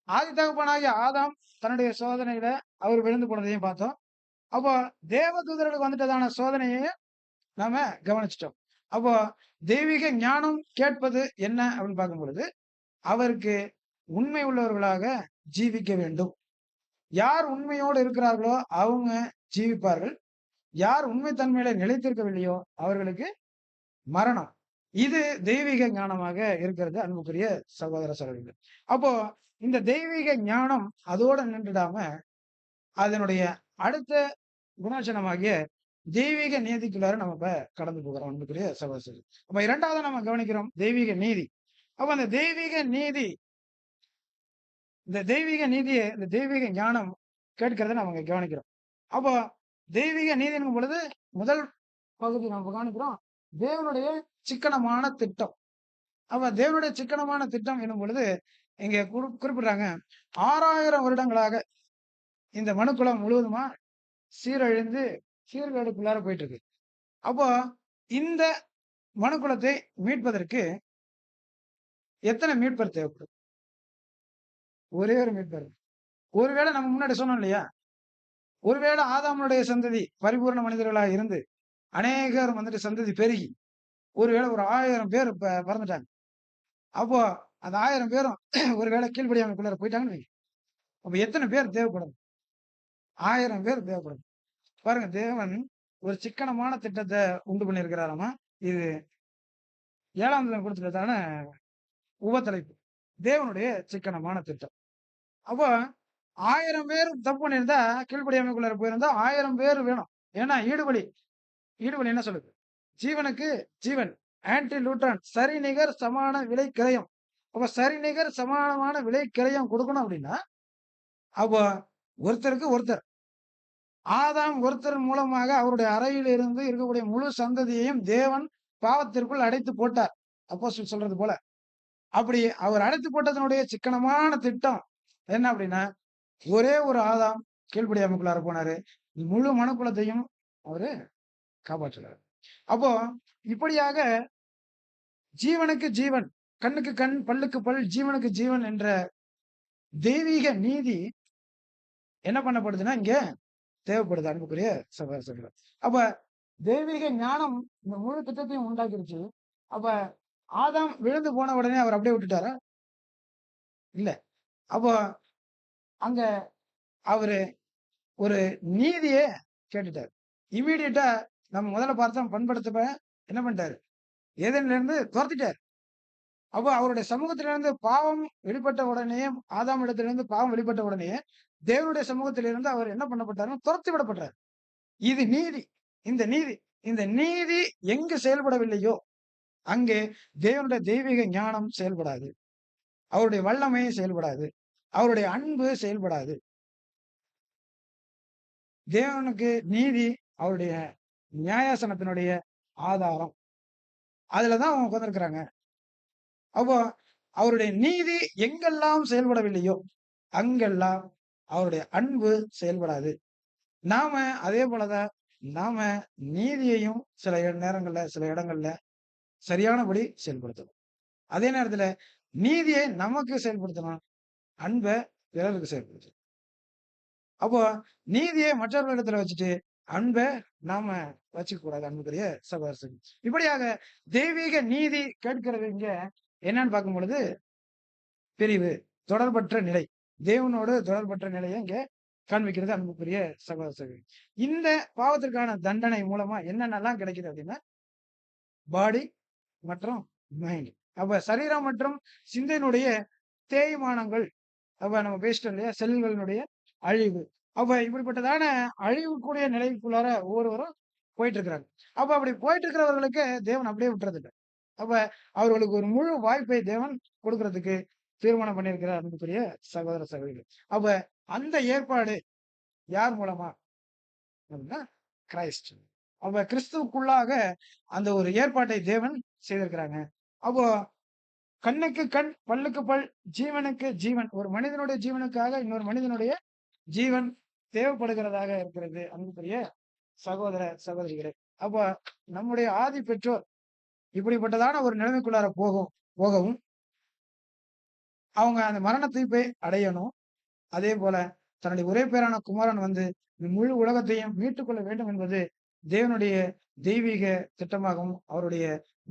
ஆதி தகப்பனாகிய ஆதாம் தன்னுடைய சோதனையில அவர் விழுந்து போனதையும் பார்த்தோம். அப்போ தேவ தூதர்களுக்கு வந்துட்டதான சோதனையை நாம கவனிச்சிட்டோம். அப்போ தெய்வீக ஞானம் கேட்பது என்ன அப்படின்னு பார்க்கும் பொழுது அவருக்கு உண்மை உள்ளவர்களாக ஜீவிக்க வேண்டும். யார் உண்மையோடு இருக்கிறார்களோ அவங்க ஜீவிப்பார்கள். யார் உண்மை தன்மையில நிலைத்திருக்கவில்லையோ அவர்களுக்கு மரணம். இது தெய்வீக ஞானமாக இருக்கிறது அன்புக்குரிய சகோதர, சகோதரிகள். அப்போ இந்த தெய்வீக ஞானம் அதோட நின்றுடாம அதனுடைய அடுத்த குணாட்சணமாகிய தெய்வீக நீதிக்குள்ளார நம்ம இப்ப கடந்து போகிறோம் அன்புக்குரிய சகோதரி. அப்ப இரண்டாவது நம்ம கவனிக்கிறோம் தெய்வீக நீதி. அப்ப அந்த தெய்வீக நீதி, இந்த தெய்வீக நீதியை, இந்த தெய்வீக ஞானம் கேட்கிறத நம்ம கவனிக்கிறோம். அப்போ தெய்வீக நீதிங்கும் பொழுது முதல் பகுதி நம்ம கவனிக்கிறோம் தேவனுடைய சிக்கனமான திட்டம். அப்ப தேவனுடைய சிக்கனமான திட்டம் என்னும் பொழுது இங்க குறிப்பிடுறாங்க 6000 வருடங்களாக இந்த மனுக்குலம் முழுவதுமா சீரழிந்து சீர்கேடுக்குள்ளார போயிட்டு இருக்கு. அப்போ இந்த மனுக்குலத்தை மீட்பதற்கு எத்தனை மீட்பர் தேவைப்படும்? ஒரே ஒரு மீட்பர். ஒருவேளை நம்ம முன்னாடி சொன்னோம் இல்லையா, ஒருவேளை ஆதாமுடைய சந்ததி பரிபூர்ண மனிதர்களாக இருந்து அநேகர் வந்துட்டு சந்ததி பெருகி ஒருவேளை ஒரு 1000 பேர் பிறந்துட்டாங்க. அப்போ அந்த 1000 பேரும் ஒருவேளை கீழ்படியாமைக்குள்ளார போயிட்டாங்கன்னு வைங்க. அப்ப எத்தனை பேர் தேவைப்படும்? 1000 பேர் தேவைப்படும். பாருங்க, தேவன் ஒரு சிக்கனமான திட்டத்தை உண்டு பண்ணியிருக்கிறாராமா. இது 7ஆம் அதிகாரம் கொடுத்துட்டதான உபத்தலைப்பு தேவனுடைய சிக்கனமான திட்டம். அப்போ 1000 பேர் தப்பு பண்ணியிருந்தா, கீழ்ப்படியாமைக்குள்ளார போயிருந்தா 1000 பேர் வேணும். ஏன்னா ஈடுபலி. ஈடுபலி என்ன சொல்லுது? ஜீவனுக்கு ஜீவன். ஆன்டி லூட்ரான். சரிநிகர் சமான விலை கிரயம். அப்ப சரிநிகர் சமானமான விலை கிரயம் கொடுக்கணும் அப்படின்னா, அப்ப ஒருத்தருக்கு ஒருத்தர். ஆதாம் ஒருத்தர் மூலமாக அவருடைய அறையில் இருந்து இருக்கக்கூடிய முழு சந்ததியையும் தேவன் பாவத்திற்குள் அடைத்து போட்டார். அப்போஸ்தலர் சொல்றது போல. அப்படி அவர் அடைத்து போட்டதனுடைய சிக்கனமான திட்டம் என்ன அப்படின்னா, ஒரே ஒரு ஆதாம் கீழ்ப்படியாமைக்குள்ளார போனாரு. முழு மனுக்குலத்தையும் அவரு காப்பாற்றினார். அப்போ இப்படியாக ஜீவனுக்கு ஜீவன், கண்ணுக்கு கண், பல்லுக்கு பல், ஜீவனுக்கு ஜீவன் என்ற தெய்வீக நீதி என்ன பண்ணப்படுதுன்னா, இங்க தேவைப்படுது அன்புக்குரிய சகோதர சகோதரி. அப்ப தெய்வீக ஞானம் இந்த முழு திட்டத்தையும் உண்டாக்கிருச்சு. அப்ப ஆதாம் விழுந்து போன உடனே அவர் அப்படியே விட்டுட்டாரா? இல்ல. அப்போ அங்க அவரு ஒரு நீதிய கேட்டுட்டாரு. இம்மீடியட்டா நம்ம முதல்ல பார்த்தோம் பண்படுத்தப்ப என்ன பண்ணிட்டாரு? ஏதேன்ல இருந்து துரத்திட்டாரு. அப்போ அவருடைய சமூகத்திலிருந்து பாவம் வெளிப்பட்ட உடனேயே, ஆதாம் இடத்திலிருந்து பாவம் வெளிப்பட்ட உடனேயே, தேவனுடைய சமூகத்திலிருந்து அவர் என்ன பண்ணப்பட்டாருன்னா, துரத்தி விடப்பட்டார். இது நீதி. இந்த நீதி இந்த நீதி எங்கு செயல்படவில்லையோ, அங்கே தேவனுடைய தெய்வீக ஞானம் செயல்படாது. அவருடைய வல்லமை செயல்படாது. அவருடைய அன்பு செயல்படாது. தேவனுக்கு நீதி அவருடைய நியாயாசனத்தினுடைய ஆதாரம். அதுல தான் அவங்க உட்கார்ந்திருக்கிறாங்க. அப்போ அவருடைய நீதி எங்கெல்லாம் செயல்படவில்லையோ, அங்கெல்லாம் அவருடைய அன்பு செயல்படாது. நாம அதே போலதான் நாம நீதியையும் சில நேரங்கள்ல, சில இடங்கள்ல சரியானபடி செயல்படுத்தணும். அதே நேரத்துல நீதியை நமக்கு செயல்படுத்தணும். அன்ப பிறருக்கு செயல்படுத்தணும். அப்போ நீதியை மற்றவர்களிடத்துல வச்சுட்டு, அன்ப நாம வச்சுக்க கூடாது அன்புக்குரிய சகோதர சகோதரி. இப்படியாக தெய்வீக நீதி கேட்கிறது இங்க என்னன்னு பார்க்கும் பொழுது, பிரிவு, தொடர்பற்ற நிலை. தேவனோடு தொடர்பற்ற நிலையை இங்க காண்பிக்கிறது அன்புக்குரிய சகோதர சகோதரி. இந்த பாவத்திற்கான தண்டனை மூலமா என்னென்னலாம் கிடைக்குது அப்படின்னா, பாடி மற்றும் மைண்ட். அப்ப சரீரம் மற்றும் சிந்தையினுடைய தேய்மானங்கள். அப்ப நம்ம பேசிட்டோம் இல்லையா? செல்களினுடைய அழிவு. அப்ப இப்படிப்பட்டதான அழிவுக்குரிய நிலைக்குள்ளார ஒவ்வொருவரும் போயிட்டு இருக்கிறாங்க. அப்ப அப்படி போயிட்டு இருக்கிறவர்களுக்கு தேவன் அப்படியே விட்டுறதில்ல. அப்ப அவர்களுக்கு ஒரு முழு வாய்ப்பை தேவன் கொடுக்கிறதுக்கு தீர்மானம் பண்ணியிருக்கிறார் அன்புக்குரிய சகோதர சகோதரிகள். அப்ப அந்த ஏற்பாடு யார் மூலமா அப்படின்னா கிரைஸ்ட். அப்ப கிறிஸ்துவுக்குள்ளாக அந்த ஒரு ஏற்பாட்டை தேவன் செய்திருக்கிறாங்க. அப்போ கண்ணுக்கு கண், பல்லுக்கு பல், ஜீவனுக்கு ஜீவன். ஒரு மனிதனுடைய ஜீவனுக்காக இன்னொரு மனிதனுடைய ஜீவன் தேவைப்படுகிறதாக இருக்கிறது அன்புக்குரிய சகோதர சகோதரிகளே. அப்ப நம்முடைய ஆதி பெற்றோர் இப்படிப்பட்டதான ஒரு நிலைமைக்குள்ளார போகவும் அவங்க அந்த மரண தீர்ப்பை அடையணும். அதே போல தன்னுடைய ஒரே பேரான குமாரன் வந்து இந்த முழு உலகத்தையும் மீட்டுக் கொள்ள வேண்டும் என்பது தேவனுடைய தெய்வீக திட்டமாகவும் அவருடைய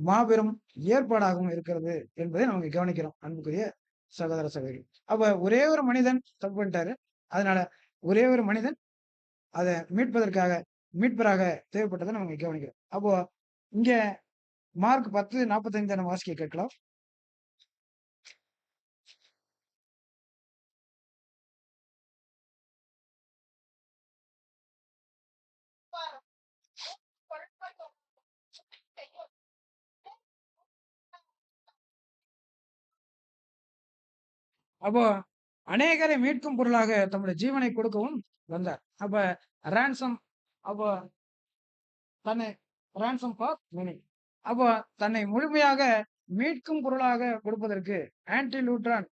மாபெரும் ஏற்பாடாகவும் இருக்கிறது என்பதை நமக்கு கவனிக்கிறோம் அன்புக்குரிய சகோதர சகோதரி. அப்ப ஒரே ஒரு மனிதன் தப்பு பண்ணிட்டாரு. அதனால ஒரே ஒரு மனிதன் அதை மீட்பதற்காக மீட்பராக தேவைப்பட்டதை நம்ம கவனிக்கிறோம். அப்போ இங்க மார்க் 10:45 நம்ம வாசிக்க கேட்கலாம். அப்போ அநேகரை மீட்கும் பொருளாக தம்முடைய ஜீவனை கொடுக்கவும் வந்தார். அப்ப ransom. அப்போ தன்னை ransom for many. அப்போ தன்னை முழுமையாக மீட்கும் பொருளாக கொடுப்பதற்கு ஆன்டி லூட்ரான்,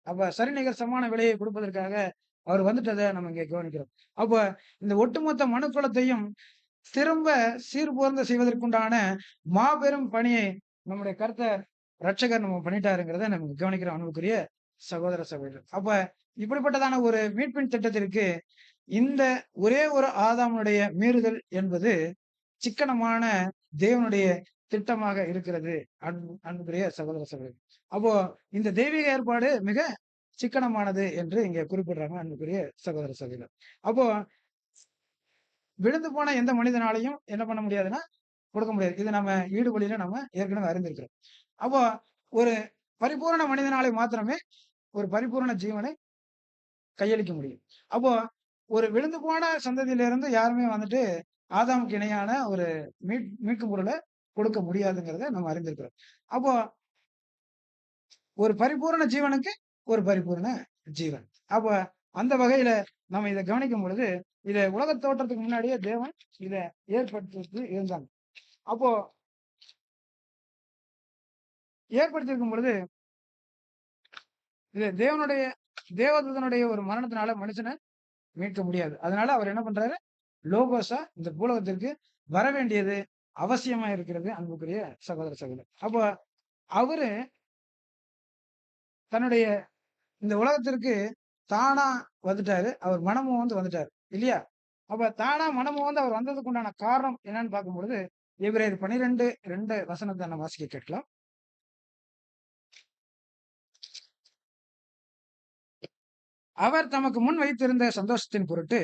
அப்ப சரிநிகர் சமான விலையை கொடுப்பதற்காக அவர் வந்துட்டதை நம்ம இங்க கவனிக்கிறோம். அப்ப இந்த ஒட்டுமொத்த மனுக்குலத்தையும் திரும்ப சீர்போர்ந்த செய்வதற்குண்டான மாபெரும் பணியை நம்முடைய கர்த்தர் ரட்சகர் நம்ம பண்ணிட்டாருங்கிறத நம்ம கவனிக்கிறோம் அன்புக்குரிய சகோதர சகோதரர். அப்ப இப்படிப்பட்டதான ஒரு மீட்பின் திட்டத்திற்கு இந்த ஒரே ஒரு ஆதாமுடைய மீறுதல் என்பது சிக்கனமான தேவனுடைய திட்டமாக இருக்கிறது அன்புக்குரிய சகோதர சகோதரி. அப்போ இந்த தெய்வீக ஏற்பாடு மிக சிக்கனமானது என்று இங்க குறிப்பிடுறாங்க அன்புக்குரிய சகோதர சகோதரர். அப்போ விழுந்து போன எந்த மனிதனாலையும் என்ன பண்ண முடியாதுன்னா கொடுக்க முடியாது. இது நம்ம ஈடுபலியில நம்ம ஏற்கனவே அறிந்திருக்கிறோம். அப்போ ஒரு பரிபூரண மனிதனாலே மாத்திரமே ஒரு பரிபூரண ஜீவனை கையளிக்க முடியும். அப்போ ஒரு விழுந்து போன சந்ததியிலிருந்து யாருமே வந்துட்டு ஆதாமுக்கு இணையான ஒரு மீட்கும் பொருள கொடுக்க முடியாதுங்கிறத நம்ம அறிந்திருக்கிறோம். அப்போ ஒரு பரிபூரண ஜீவனுக்கு ஒரு பரிபூரண ஜீவன். அப்ப அந்த வகையில நம்ம இத கவனிக்கும் பொழுது, இத உலகத் தோற்றத்துக்கு முன்னாடியே தேவன் இத ஏற்படுத்தி இருந்தாங்க. அப்போ ஏற்படுத்தியிருக்கும் பொழுது, இது தேவதூதனுடைய ஒரு மரணத்தினால மனுஷன மீட்க முடியாது. அதனால அவர் என்ன பண்றாரு? லோகோஸா இந்த பூலோகத்திற்கு வரவேண்டியது அவசியமா இருக்கிறது அன்புக்குரிய சகோதர, சகோதரி. அப்போ அவரு தன்னுடைய இந்த உலகத்திற்கு தானா வந்துட்டாரு. அவர் மனமும் வந்து வந்துட்டாரு. இல்லையா? அப்ப தானா மனமும் வந்து அவர் வந்ததுக்கு உண்டான காரணம் என்னன்னு பார்க்கும்பொழுது, எபிரேயர் 12:2 வசனத்த நம்ம வாசிக்க கேட்கலாம். அவர் தமக்கு முன் வைத்திருந்த சந்தோஷத்தின் பொருட்டு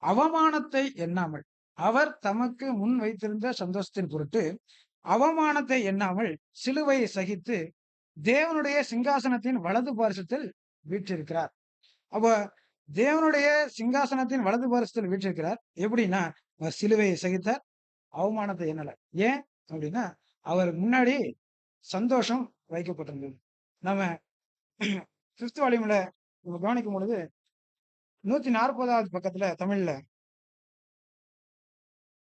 அவமானத்தை எண்ணாமல் அவர் தமக்கு முன் வைத்திருந்த சந்தோஷத்தின் பொருட்டு அவமானத்தை எண்ணாமல் சிலுவையை சகித்து தேவனுடைய சிங்காசனத்தின் வலது பாரிசத்தில் வீற்றிருக்கிறார். அப்ப தேவனுடைய சிங்காசனத்தின் வலது பாரிசத்தில் வீற்றிருக்கிறார். எப்படின்னா, அவர் சிலுவையை சகித்தார், அவமானத்தை எண்ணல. ஏன் அப்படின்னா, அவர் முன்னாடி சந்தோஷம் வைக்கப்பட்டிருந்தது. நம்ம 5th வால்யூம்ல நம்ம கவனிக்கும் பொழுது 140வது பக்கத்துல தமிழ்ல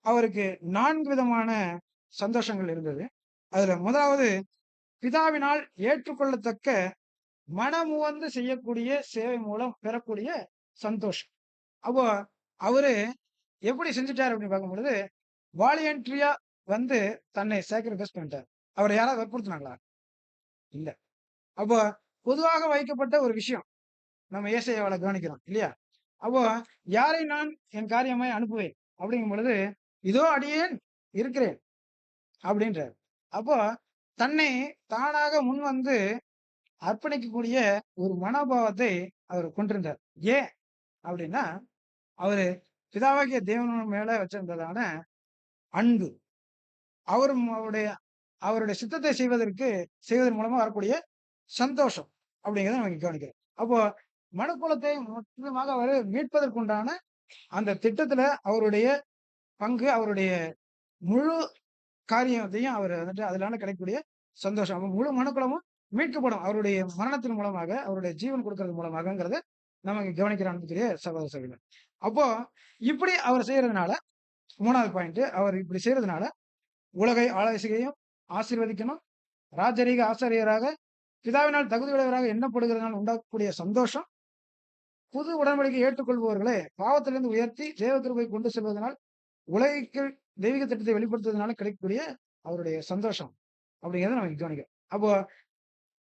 அவருக்கு 4 விதமான சந்தோஷங்கள் இருந்தது. அதுல முதலாவது, பிதாவினால் ஏற்றுக்கொள்ளத்தக்க மனமுவந்து செய்யக்கூடிய சேவை மூலம் பெறக்கூடிய சந்தோஷம். அப்போ அவரு எப்படி செஞ்சுட்டாரு அப்படின்னு பார்க்கும்பொழுது, வாலியன்ட்ரியா வந்து தன்னை சாக்ரிஃபைஸ் பண்ணிட்டார். அவரை யாராவது வற்புறுத்தினாங்களா? இல்ல. அப்போ பொதுவாக வைக்கப்பட்ட ஒரு விஷயம் நம்ம ஏசாயாவுல கவனிக்கிறோம் இல்லையா? அப்போ யாரை நான் என் காரியமாய் அனுப்புவேன் அப்படிங்கும் பொழுது, இதோ அடியேன் இருக்கிறேன் அப்படின்றார். அப்போ தன்னை தானாக முன் வந்து அர்ப்பணிக்கக்கூடிய ஒரு மனோபாவத்தை அவர் கொண்டிருந்தார். ஏன் அப்படின்னா, அவரு பிதாவாகிய தேவன் மேல வச்சிருந்ததான அன்பு, அவருடைய அவருடைய சித்தத்தை செய்வதன் மூலமா வரக்கூடிய சந்தோஷம் அப்படிங்கிறத நம்ம கவனிக்கிறோம். அப்போ மனுக்குலத்தை முற்றிலுமாக அவர் மீட்பதற்குண்டான அந்த திட்டத்துல அவருடைய பங்கு, அவருடைய முழு காரியத்தையும் அவர் வந்துட்டு அதனால கிடைக்கக்கூடிய சந்தோஷம், முழு மனுக்குலமும் மீட்கப்படும் அவருடைய மரணத்தின் மூலமாக, அவருடைய ஜீவன் கொடுக்கறது மூலமாகங்கிறத நமக்கு கவனிக்கிற அன்புக்குரிய சகோதர சகோதரிகளே. அப்போ இப்படி அவர் செய்யறதுனால, 3வது பாயிண்ட், அவர் இப்படி செய்யறதுனால உலகை ஆலோசிகையும் ஆசீர்வதிக்கணும், ராஜரீக ஆசாரியராக பிதாவினால் தகுதியுடையவராக எண்ணப்படுகிறதுனால் உண்டாக்கக்கூடிய சந்தோஷம், புது உடன்படிக்கை ஏற்றுக்கொள்பவர்களை பாவத்திலிருந்து உயர்த்தி தேவ கிருபைக்கு கொண்டு செல்வதனால் உலகிற்கு தெய்வீக திட்டத்தை வெளிப்படுத்துவதனால கிடைக்கக்கூடிய அவருடைய சந்தோஷம் அப்படிங்கிறத நம்ம கவனிக்கிறோம். அப்போ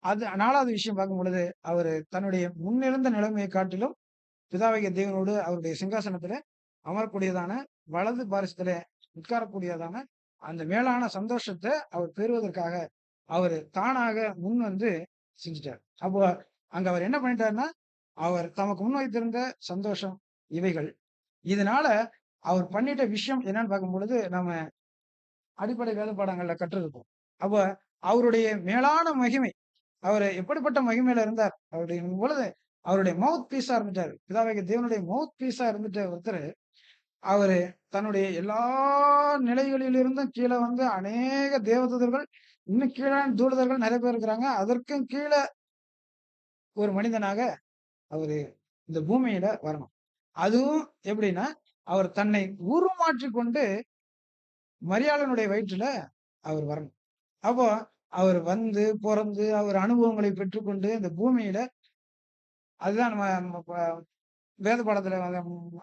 அது 4வது விஷயம் பார்க்கும் பொழுது, அவரு தன்னுடைய முன்னிருந்த நிலைமையை காட்டிலும் பிதாவாகிய தேவனோடு அவருடைய சிங்காசனத்திலே அமரக்கூடியதான வலது பாரிசத்திலே உட்காரக்கூடியதான அந்த மேலான சந்தோஷத்தை அவர் பெறுவதற்காக அவரு தானாக முன் வந்து செஞ்சுட்டார். அப்போ அங்க அவர் என்ன பண்ணிட்டாருன்னா, அவர் தமக்கு முன் வைத்திருந்த சந்தோஷம் இவைகள். இதனால அவர் பண்ணிட்ட விஷயம் என்னன்னு பார்க்கும் பொழுது, நம்ம அடிப்படை வேத பாடங்கள்ல கற்றிருப்போம். அப்ப அவருடைய மேலான மகிமை, அவரு எப்படிப்பட்ட மகிமையில இருந்தார் அப்படிங்கும் பொழுது, அவருடைய மவுத் பீஸா இருந்துட்டாரு. பிதாவாகிய தேவனுடைய மவுத் பீஸா இருந்துட்ட ஒருத்தரு, அவரு தன்னுடைய எல்லா நிலைகளிலிருந்தும் கீழ வந்து அநேக தேவதூதர்கள், இன்னும் கீழான தூதர்கள் நிறைய பேர் இருக்கிறாங்க. அதற்கும் கீழ ஒரு மனிதனாக அவரு இந்த பூமியில வரணும். அதுவும் எப்படின்னா, அவர் தன்னை உருமாற்றிக் கொண்டு மரியாளனுடைய வயிற்றுல அவர் வரணும். அப்போ அவர் வந்து, பொறந்து, அவர் அனுபவங்களை பெற்றுக்கொண்டு இந்த பூமியில, அதுதான் நம்ம வேத பாடத்துல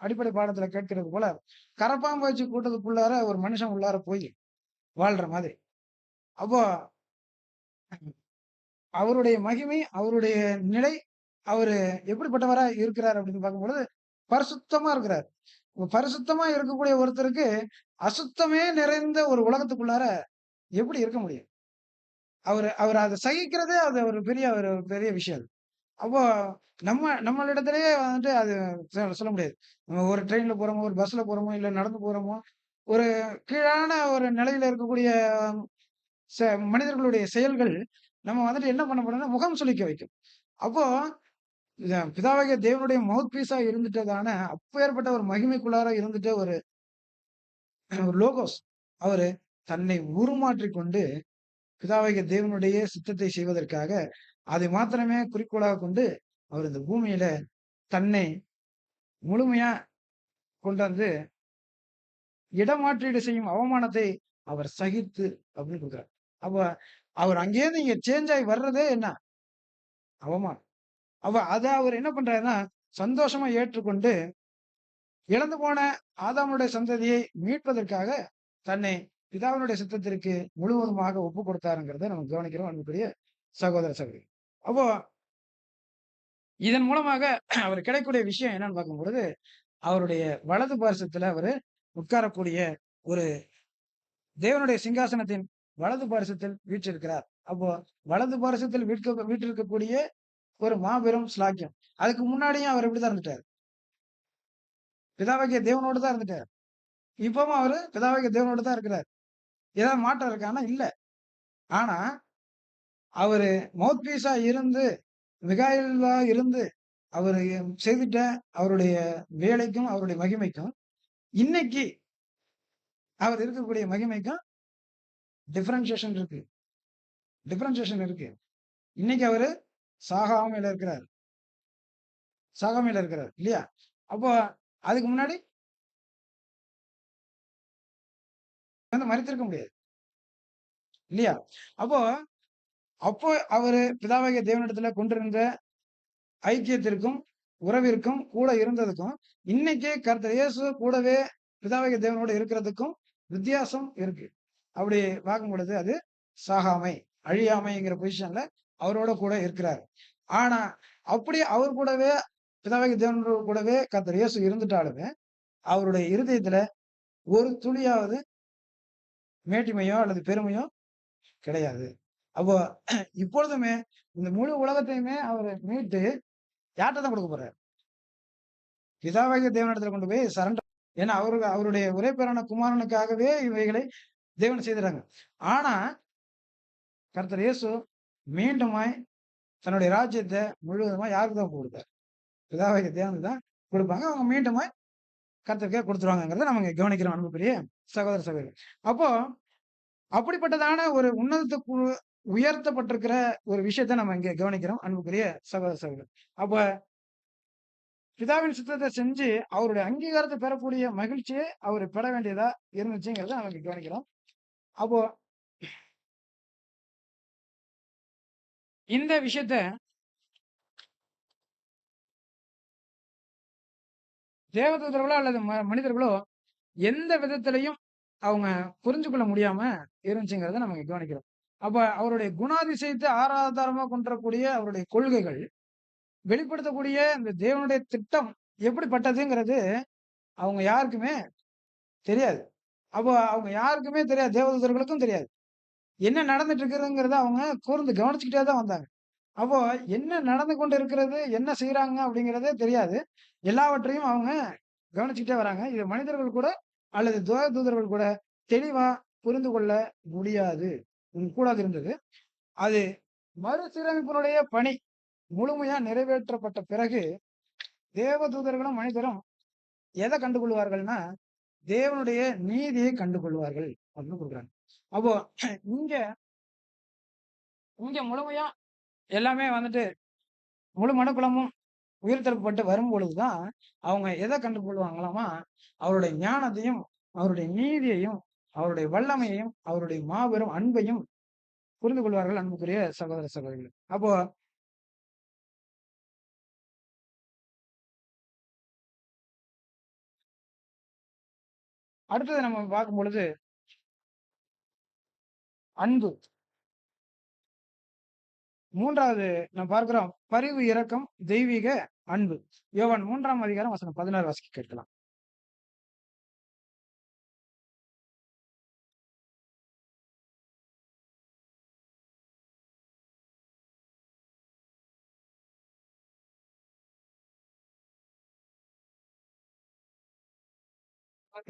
அடிப்படை பாடத்துல கேட்கிறது போல, கரப்பாம்பூச்சி கூட்டத்துக்குள்ளார ஒரு மனுஷன் உள்ளார போய் வாழ்ற மாதிரி. அப்போ அவருடைய மகிமை, அவருடைய நிலை, அவரு எப்படிப்பட்டவரா இருக்கிறார் அப்படின்னு பார்க்கும்பொழுது, பரிசுத்தமா இருக்கிறார். பரிசுத்தமா இருக்கக்கூடிய ஒருத்தருக்கு அசுத்தமே நிறைந்த ஒரு உலகத்துக்குள்ளார எப்படி இருக்க முடியும்? அவரு அவரு அத சகிக்கிறதே அது ஒரு பெரிய விஷயம். அப்போ நம்மளிடத்திலேயே வந்துட்டு அது சொல்ல முடியாது. நம்ம ஒரு ட்ரெயின்ல போறோமோ, ஒரு பஸ்ல போறோமோ, இல்ல நடந்து போறோமோ, ஒரு கீழான ஒரு நிலையில இருக்கக்கூடிய மனிதர்களுடைய செயல்கள் நம்ம வந்துட்டு என்ன பண்ண முடியும்னா, முகம் சுளிக்க வைக்கும். அப்போ பிதாவாகிய தேவனுடைய மவுத் பீஸா இருந்துட்டதான அப்பேற்பட்ட ஒரு மகிமைக்குள்ளார இருந்துட்ட ஒரு ஒரு லோகோஸ் அவரு தன்னை உருமாற்றிக் கொண்டு பிதாவாகிய தேவனுடைய சித்தத்தை செய்வதற்காக அதை மாத்திரமே குறிக்கோளாக கொண்டு அவர் இந்த பூமியில தன்னை முழுமையா கொண்டு வந்து இடமாற்றீடு செய்யும் அவமானத்தை அவர் சகித்து அப்படின்னு கொடுக்குறார். அப்ப அவர் அங்கேயிருந்து இங்க சேஞ்ச் ஆகி வர்றதே என்ன அவமானம். அத அவர் என்ன பண்றாருன்னா சந்தோஷமா ஏற்றுக்கொண்டு இழந்து போன ஆதாமுடைய சந்ததியை மீட்பதற்காக தன்னை பிதாவினுடைய சித்தத்திற்கு முழுவதுமாக ஒப்பு கொடுத்தாருங்கிறத நம்ம கவனிக்கிறோம் அன்புக்குரிய சகோதர சகோதரி. அப்போ இதன் மூலமாக அவர் கிடைக்கக்கூடிய விஷயம் என்னன்னு பார்க்கும் பொழுது அவருடைய வலது பார்சத்துல அவரு உட்காரக்கூடிய ஒரு தேவனுடைய சிங்காசனத்தின் வலது பார்சத்தில் வீற்றிருக்கிறார். அப்போ வலது பார்சத்தில் வீற்றிருக்கக்கூடிய ஒரு மாபெரும் ஸ்லாக்கியம். அதுக்கு முன்னாடியும் அவர் எப்படிதான் இருந்துட்டார்? பிதாவாகிய தேவனோடு தான் இருந்துட்டார். இப்பவும் அவரு பிதாவாகிய தேவனோடு தான் இருக்கிறார். ஏதாவது மாற்றம் இருக்கான்னா இல்ல. ஆனா அவரு மவுத் பீஸா இருந்து மிகாயிலா இருந்து அவரு செய்துட்ட அவருடைய வேலைக்கும் அவருடைய மகிமைக்கும் இன்னைக்கு அவர் இருக்கக்கூடிய மகிமைக்கும் டிஃபரன்சியேஷன் இருக்கு. டிஃபரன்சியேஷன் இருக்கு. இன்னைக்கு அவரு சாகாமையில இருக்கிறார். சாகாமையில இருக்கிறார் இல்லையா? அப்போ அதுக்கு முன்னாடி வந்து மரித்திருக்க முடியாது இல்லையா? அப்போ அவரு பிதாவாகிய தேவனிடத்துல கொண்டிருந்த ஐக்கியத்திற்கும் உறவிற்கும் கூட இருந்ததுக்கும் இன்னைக்கு கர்த்தர் இயேசு கூடவே பிதாவாகிய தேவனோடு இருக்கிறதுக்கும் வித்தியாசம் இருக்கு. அப்படி பார்க்கும் பொழுது அது சாகாமை அழியாமைங்கிற பொசிஷன்ல அவரோட கூட இருக்கிறார். ஆனா அப்படி அவர் கூடவே பிதாவாகிய தேவனோடு கூடவே கர்த்தர் இயேசு இருந்துட்டாலுமே அவருடைய இருதயத்துல ஒரு துளியாவது மேட்டிமையோ அல்லது பெருமையோ கிடையாது. அப்போ இப்பொழுதுமே இந்த முழு உலகத்தையுமே அவர் மீட்டு யார்கிட்ட தான் கொடுக்க போறாரு? பிதாவாகிய தேவனிடத்துல கொண்டு போய் சரண்டர். ஏன்னா அவருடைய ஒரே பேரான குமாரனுக்காகவே இவைகளை தேவன் செய்துறாங்க. ஆனா கர்த்தர் இயேசு மீண்டுமாய் தன்னுடைய ராஜ்யத்தை முழுவதுமா யாருக்கு தான் கொடுத்தார்? பிதாவாகிய தேவனுக்கு தான் கொடுப்பாங்க. அவங்க மீண்டுமாய் கர்த்தருக்கே கொடுத்துருவாங்கிறத நம்ம கவனிக்கிறோம் அன்புக்குரிய சகோதர சகோதரி. அப்போ அப்படிப்பட்டதான ஒரு உன்னதத்துக்கு உயர்த்தப்பட்டிருக்கிற ஒரு விஷயத்தை நம்ம இங்க கவனிக்கிறோம் அன்புக்குரிய சகோதர சகோதரி. அப்ப பிதாவின் சித்தத்தை செஞ்சு அவருடைய அங்கீகாரத்தை பெறக்கூடிய மகிழ்ச்சியை அவர் பெற வேண்டியதா இருந்துச்சுங்கிறத நம்ம கவனிக்கிறோம். அப்போ இந்த விஷயத்த தேவதூதர்களோ அல்லது மனிதர்களோ எந்த விதத்திலையும் அவங்க புரிஞ்சு கொள்ள முடியாம இருந்துச்சுங்கிறத நம்ம கவனிக்கிறோம். அப்ப அவருடைய குணாதிசயத்தை ஆராதாரமா கொண்டக்கூடிய அவருடைய கொள்கைகள் வெளிப்படுத்தக்கூடிய இந்த தேவனுடைய திட்டம் எப்படிப்பட்டதுங்கிறது அவங்க யாருக்குமே தெரியாது. அப்போ அவங்க யாருக்குமே தெரியாது. தேவதூதர்களுக்கும் தெரியாது. என்ன நடந்துட்டு இருக்குதுங்கிறத அவங்க கூர்ந்து கவனிச்சுக்கிட்டே தான் வந்தாங்க. அப்போ என்ன நடந்து கொண்டு இருக்கிறது, என்ன செய்யறாங்க அப்படிங்கிறதே தெரியாது. எல்லாவற்றையும் அவங்க கவனிச்சுக்கிட்டே வராங்க. இது மனிதர்கள் கூட அல்லது தேவதூதர்கள் கூட தெளிவா புரிந்து கொள்ள முடியாது. கூடாது இருந்தது. அது மறுசீரமைப்பினுடைய பணி முழுமையா நிறைவேற்றப்பட்ட பிறகு தேவதூதர்களும் மனிதரும் எதை கண்டுகொள்வார்கள்னா தேவனுடைய நீதியை கண்டுகொள்வார்கள் அப்படின்னு கொடுக்குறாங்க. அப்போ இங்க இங்க முழுமையா எல்லாமே வந்துட்டு முழு மனுக்குலமும் உயிர்த்தெழுப்பப்பட்டு வரும் பொழுதுதான் அவங்க எதை கண்டுகொள்வாங்களாமா? அவருடைய ஞானத்தையும் அவருடைய நீதியையும் அவருடைய வல்லமையையும் அவருடைய மாபெரும் அன்பையும் புரிந்து கொள்வார்கள் அன்புக்குரிய சகோதர சகோதரிகள். அப்போ அடுத்தது நம்ம பார்க்கும் பொழுது அன்பு. மூன்றாவது நம்ம பார்க்கிறோம் பரிவு, இரக்கம், தெய்வீக அன்பு. யோவான் 3ஆம் அதிகாரம் வசனம் 16 வாசிக்க கேட்கலாம்.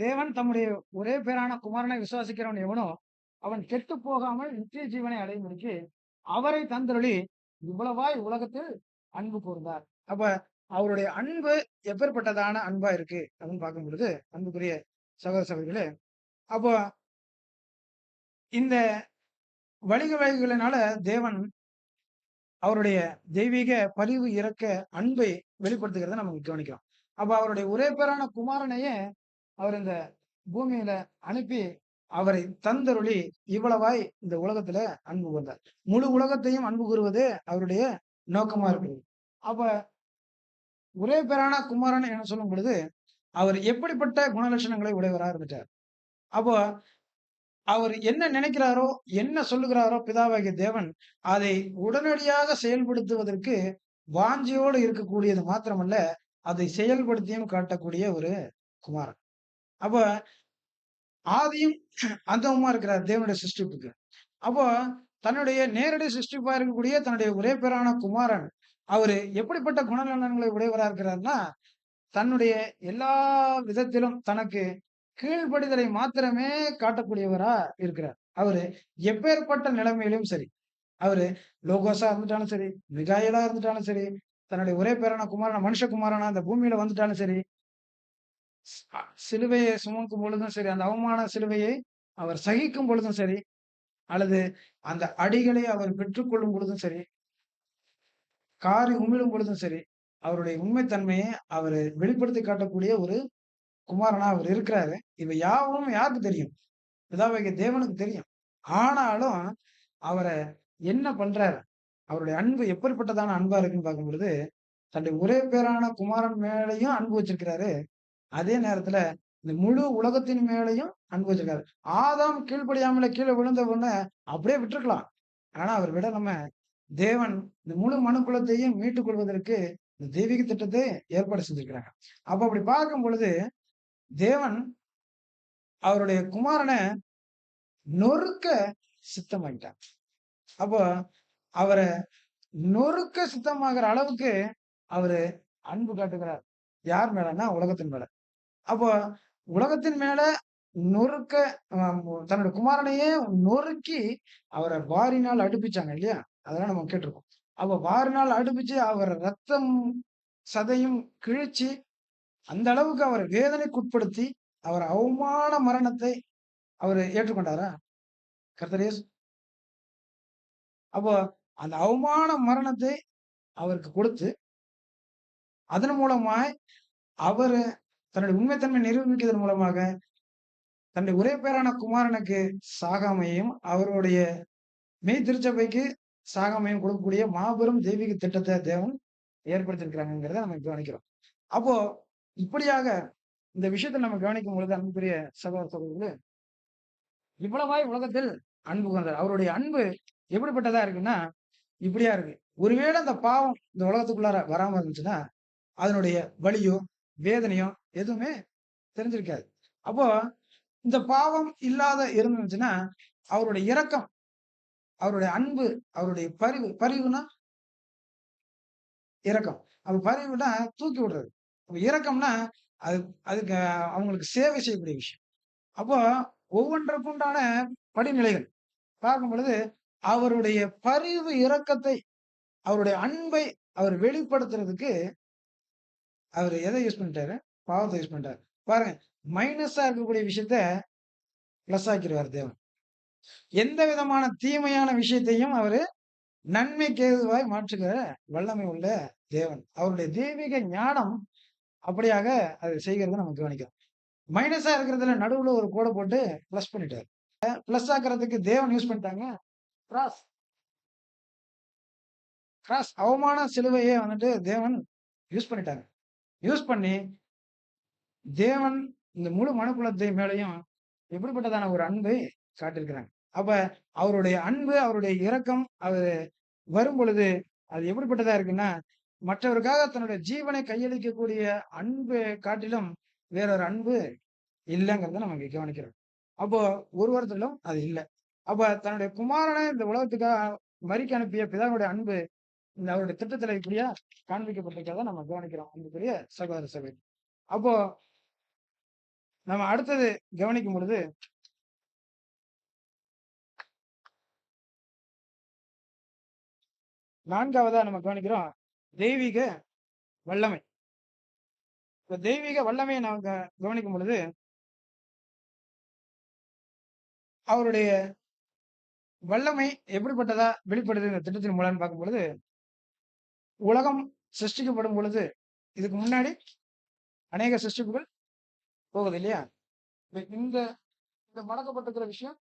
தேவன் தம்முடைய ஒரே பேரான குமாரனை விசுவாசிக்கிறவன் எவனோ அவன் கெட்டு போகாமல் நித்திய ஜீவனை அடையும்படிக்கு அவரை தந்தருளி இவ்வளவாய் உலகத்தில் அன்பு கூர்ந்தார். அப்ப அவருடைய அன்பு எப்பேற்பட்டதான அன்பா இருக்கு அப்படின்னு பார்க்கும் பொழுது, அன்புக்குரிய சகோதர சகோதரிகளே, அப்போ இந்த வழிகளினால தேவன் அவருடைய தெய்வீக பரிவு, இரக்க, அன்பை வெளிப்படுத்துகிறத நம்ம கவனிக்கிறோம். அப்ப அவருடைய ஒரே பேரான குமாரனையே அவர் இந்த பூமியில அனுப்பி, அவரை தந்தருளி இவ்வளவாய் இந்த உலகத்துல அன்பு கூர்ந்தார். முழு உலகத்தையும் அன்பு கூறுவதே அவருடைய நோக்கமா இருக்குது. அப்ப ஒரே பேரான குமாரன் என சொல்லும் பொழுது, அவர் எப்படிப்பட்ட குணலட்சணங்களை உடையவரா இருந்துட்டார். அப்போ அவர் என்ன நினைக்கிறாரோ, என்ன சொல்லுகிறாரோ பிதாவாகிய தேவன், அதை உடனடியாக செயல்படுத்துவதற்கு வாஞ்சையோடு இருக்கக்கூடியது மாத்திரமல்ல, அதை செயல்படுத்தியும் காட்டக்கூடிய ஒரு குமாரன். அப்ப ஆதியும் அந்தமுமா இருக்கிறார் தேவனுடைய சிருஷ்டிப்புக்கு. அப்போ தன்னுடைய நேரடி சிருஷ்டிப்பா இருக்கக்கூடிய தன்னுடைய ஒரே பேரான குமாரன், அவரு எப்படிப்பட்ட குணநலன்களை உடையவரா இருக்கிறார்னா, தன்னுடைய எல்லா விதத்திலும் தனக்கு கீழ்ப்படிதலை மாத்திரமே காட்டக்கூடியவரா இருக்கிறார். அவரு எப்பேற்பட்ட நிலைமையிலும் சரி, அவரு லோகோஸா இருந்துட்டாலும் சரி, மிகாயலா இருந்துட்டாலும் சரி, தன்னுடைய ஒரே பேரான குமாரனா, மனுஷகுமாரனா அந்த பூமியில வந்துட்டாலும் சரி, சிலுவையை சுமக்கும் பொழுதும் சரி, அந்த அவமான சிலுவையை அவர் சகிக்கும் பொழுதும் சரி, அல்லது அந்த அடிகளை அவர் பெற்றுக்கொள்ளும் பொழுதும் சரி, காரி உமிழும் பொழுதும் சரி, அவருடைய உண்மைத்தன்மையை அவரு வெளிப்படுத்தி காட்டக்கூடிய ஒரு குமாரனா அவர் இருக்கிறாரு. இவை யாவும் யாருக்கு தெரியும்? பிதாவாகிய தேவனுக்கு தெரியும். ஆனாலும் அவர என்ன பண்றாரு? அவருடைய அன்பு எப்படிப்பட்டதான அன்பா இருக்குன்னு பார்க்கும் பொழுது, தன்னுடைய ஒரே பேரான குமாரன் மேலயும் அன்பு வச்சிருக்கிறாரு. அதே நேரத்துல இந்த முழு உலகத்தின் மேலயும் அன்பு வச்சிருக்காரு. ஆதாம் கீழ்ப்படியாமலே கீழ விழுந்த உடனே அப்படியே விட்டுருக்கலாம். ஆனா அவர் விடலாம தேவன் இந்த முழு மனுக்குலத்தையும் மீட்டுக் கொள்வதற்கு இந்த தெய்வீக திட்டத்தை ஏற்பாடு செஞ்சிருக்கிறாங்க. அப்ப அப்படி பார்க்கும் பொழுது, தேவன் அவருடைய குமாரன நொறுக்க சித்தமாயிட்டார். அப்போ அவர நொறுக்க சித்தமாகிற அளவுக்கு அவரு அன்பு காட்டுகிறார். யார் மேலன்னா உலகத்தின் மேல. அப்போ உலகத்தின் மேல நொறுக்க தன்னுடைய குமாரனையே நொறுக்கி அவர வாரினால் அடுப்பிச்சாங்க இல்லையா? அதெல்லாம் நம்ம கேட்டிருக்கோம். அப்ப வாரினால் அடுப்பிச்சு அவர ரத்தம், சதையும் கிழிச்சு அந்த அளவுக்கு அவர வேதனைக்குட்படுத்தி, அவர் அவமான மரணத்தை அவரு ஏற்றுக்கொண்டாரா? கர்த்தர் இயேசு. அப்போ அந்த அவமான மரணத்தை அவருக்கு கொடுத்து, அதன் மூலமாய் அவரு தன்னுடைய உண்மைத்தன்மை நிரூபிக்கிறதன் மூலமாக, தன்னுடைய ஒரே பேரான குமாரனுக்கு சாகாமையும், அவருடைய மெய் திருச்சபைக்கு சாகாமையும் கொடுக்கக்கூடிய மாபெரும் தெய்வீக திட்டத்தை தேவன் ஏற்படுத்தியிருக்கிறாங்கங்கிறத நம்ம கவனிக்கிறோம். அப்போ இப்படியாக இந்த விஷயத்தை நம்ம கவனிக்கும் பொழுது அன்புக்குரிய சகோதர சகோதரிகளே, இவ்வளவாய் உலகத்தில் அன்பு கூர்ந்தார். அவருடைய அன்பு எப்படிப்பட்டதா இருக்குன்னா, இப்படியா இருக்கு. ஒருவேளை அந்த பாவம் இந்த உலகத்துக்குள்ளார வராம இருந்துச்சுன்னா, அதனுடைய வலியோ, வேதனையோ எதுவுமே தெரிஞ்சிருக்காது. அப்போ இந்த பாவம் இல்லாத இருந்துச்சுன்னா, அவருடைய இரக்கம், அவருடைய அன்பு, அவருடைய பரிவு, பரிவுனா இரக்கம். அப்ப பரிவுனா தூக்கி விடுறது. அப்ப இரக்கம்னா அது அதுக்கு அவங்களுக்கு சேவை செய்யக்கூடிய விஷயம். அப்போ ஒவ்வொன்றுக்கும் உண்டான படிநிலைகள் பார்க்கும் பொழுது, அவருடைய பரிவு, இரக்கத்தை, அவருடைய அன்பை அவர் வெளிப்படுத்துறதுக்கு அவரு எதை யூஸ் பண்ணிட்டாரு? பாவத்தை யூஸ் பண்ணிட்டாரு. பாருங்க, மைனஸா இருக்கக்கூடிய விஷயத்த பிளஸ் ஆக்கிருவாரு தேவன். எந்த விதமான தீமையான விஷயத்தையும் அவரு நன்மைக்கு ஏதுவாய் மாற்றுகிற வல்லமை உள்ள தேவன். அவருடைய தெய்வீக ஞானம் அப்படியாக அதை செய்கிறத நம்ம கவனிக்கிறோம். மைனஸா இருக்கிறதுல நடுவுல ஒரு கோட போட்டு பிளஸ் பண்ணிட்டாரு. பிளஸ் ஆக்குறதுக்கு தேவன் யூஸ் பண்ணிட்டாங்க கிராஸ். கிராஸ் அவமான சிலுவையே வந்துட்டு தேவன் யூஸ் பண்ணிட்டாங்க. யூஸ் பண்ணி தேவன் இந்த முழு மனுக்குலத்தை மேலயும் எப்படிப்பட்டதான ஒரு அன்பை காட்டியிருக்கிறாங்க. அப்ப அவருடைய அன்பு, அவருடைய இரக்கம், அவரு வரும்பொழுது அது எப்படிப்பட்டதா இருக்குன்னா, மற்றவருக்காக தன்னுடைய ஜீவனை கையளிக்கக்கூடிய அன்பை காட்டிலும் வேறொரு அன்பு இல்லங்கிறத நம்ம இங்க கவனிக்கிறோம். அப்போ ஒருவரிடத்திலும் அது இல்ல. அப்ப தன்னுடைய குமாரனை இந்த உலகத்துக்காக மரிக்க அனுப்பிய பிதாவுடைய அன்பு இந்த அவருடைய திட்டத்துல இப்படியா காண்பிக்கப்பட்டிருக்கிறத நம்ம கவனிக்கிறோம். அன்புக்குரிய சகோதர சகோதரி. அப்போ நம்ம அடுத்தது கவனிக்கும் பொழுது, 4வதா நம்ம கவனிக்கிறோம் தெய்வீக வல்லமை. இப்ப தெய்வீக வல்லமையை நாங்க கவனிக்கும் பொழுது, அவருடைய வல்லமை எப்படிப்பட்டதா வெளிப்படுது இந்த திட்டத்தின் மூலம்னு பார்க்கும் பொழுது, உலகம் சிருஷ்டிக்கப்படும் பொழுது, இதுக்கு முன்னாடி அநேக சிருஷ்டிப்புகள் போகுது இல்லையா? இப்ப இந்த இந்த மடக்கப்பட்டிருக்கிற விஷயம்,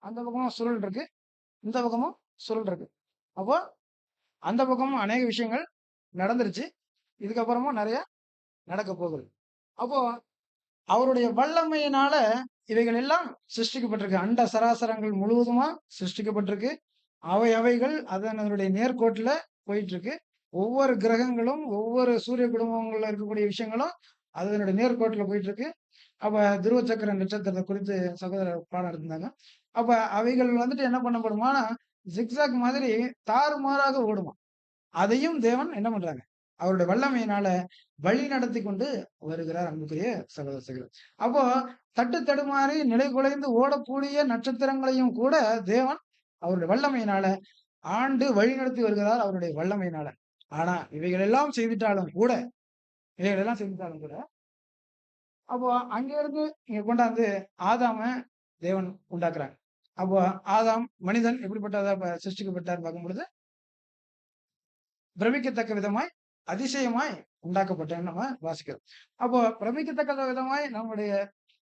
அந்த பக்கமும் சுருள் இருக்கு. இந்த பக்கமும் சுருள் இருக்கு. அப்போ அந்த பக்கமும் அநேக விஷயங்கள் நடந்துருச்சு. இதுக்கப்புறமும் நெறைய நடக்க போகுது. அப்போ அவருடைய வல்லமையினால இவைகள் எல்லாம் சிருஷ்டிக்கப்பட்டிருக்கு. அண்ட சராசரங்கள் முழுவதுமா சிருஷ்டிக்கப்பட்டிருக்கு. அவைகள் அதனுடைய நேர்கோட்டுல போயிட்டு இருக்கு. ஒவ்வொரு கிரகங்களும், ஒவ்வொரு சூரிய குடும்பங்கள்ல இருக்கக்கூடிய விஷயங்களும் அதனுடைய நேர்கோட்டுல போயிட்டு இருக்கு. அப்ப துருவ சக்கர நட்சத்திரத்தை குறித்து சகோதரர் பாடம் எடுத்திருந்தாங்க. அப்ப அவைகள் வந்துட்டு என்ன பண்ணப்படுமானா, ஜிக்ஸாக் மாதிரி தாறுமாறாக ஓடுமாம். அதையும் தேவன் என்ன பண்றாங்க? அவருடைய வல்லமையினால வழி நடத்தி கொண்டு வருகிறார் அன்புக்குரிய சகோதர சகோதரி. அப்போ தட்டு தடுமாறி நிலை குலைந்து ஓடக்கூடிய நட்சத்திரங்களையும் கூட தேவன் அவருடைய வல்லமையினால ஆண்டு வழி நடத்தி வருகிறார் அவருடைய வல்லமையினால. ஆனா இவைகள் எல்லாம் செய்துட்டாலும் கூட இவைகள் எல்லாம் செய்துட்டாலும் கூட அப்போ அங்க இருந்து இங்க கொண்டாந்து ஆதாம தேவன் உண்டாக்குறாங்க. அப்போ ஆதாம் மனிதன் எப்படிப்பட்டதா சிருஷ்டிக்கப்பட்டார் பார்க்கும் பொழுது, பிரமிக்கத்தக்க விதமாய் அதிசயமாய் உண்டாக்கப்பட்டேன்னு நம்ம வாசிக்கிறோம். அப்போ பிரமிக்கத்தக்க விதமாய் நம்முடைய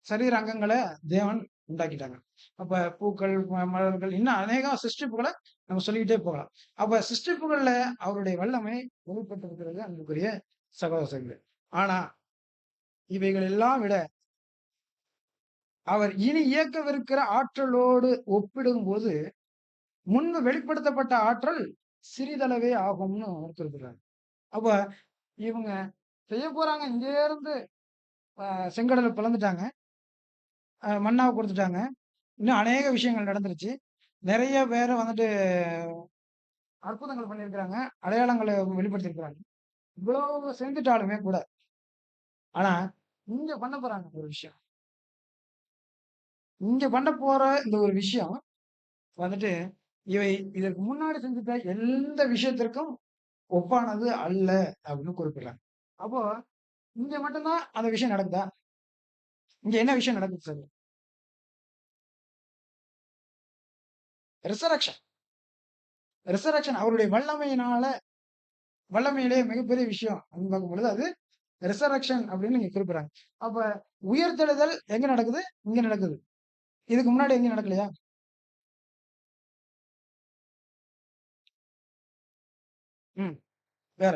சரீர அங்கங்களை தேவன் உண்டாக்கிட்டாங்க. அப்ப பூக்கள், மலர்கள், இன்னும் அநேக சிருஷ்டிப்புகளை நம்ம சொல்லிக்கிட்டே போகலாம். அப்ப சிருஷ்டிப்புகள்ல அவருடைய வல்லமை வெளிப்பட்டிருக்கிறது அன்புக்குரிய சகோதர சகோதரிகளே. ஆனா இவைகள் எல்லாம் விட அவர் இனி இயக்கவிருக்கிற ஆற்றலோடு ஒப்பிடும்போது முன்பு வெளிப்படுத்தப்பட்ட ஆற்றல் சிறிதளவே ஆகும்னு அவர் குறிப்பிடுறாங்க. அப்ப இவங்க செய்ய போறாங்க. இங்க இருந்து செங்கடலை பிளந்துட்டாங்க, மன்னாவை கொடுத்துட்டாங்க. இன்னும் அநேக விஷயங்கள் நடந்துருச்சு. நிறைய பேரை வந்துட்டு அற்புதங்கள் பண்ணியிருக்கிறாங்க, அடையாளங்களை வெளிப்படுத்தியிருக்கிறாங்க. இவ்வளவு செஞ்சுட்டாலுமே கூட, ஆனா இங்க பண்ண போறாங்க ஒரு விஷயம். இங்க பண்ண போற இந்த ஒரு விஷயம் வந்துட்டு இவை இதற்கு முன்னாடி செஞ்சுட்ட எந்த விஷயத்திற்கும் ஒப்பானது அல்ல அப்படின்னு குறிப்பிடுறாங்க. அப்போ இங்க மட்டும்தான் அந்த விஷயம் நடக்குதா? இங்க என்ன விஷயம் நடக்குது சார்? ரிசரக்ஷன். ரிசரக்ஷன் அவருடைய வல்லமையிலே மிகப்பெரிய விஷயம் அப்படின்னு பார்க்கும் பொழுது அது ரிசரக்ஷன் அப்படின்னு நீங்க குறிப்பிடுறாங்க. அப்ப உயிர்த்தெழுதல் எங்க நடக்குது? இங்க நடக்குது. இதுக்கு முன்னாடி எங்க நடக்கலையா? ம். வேற.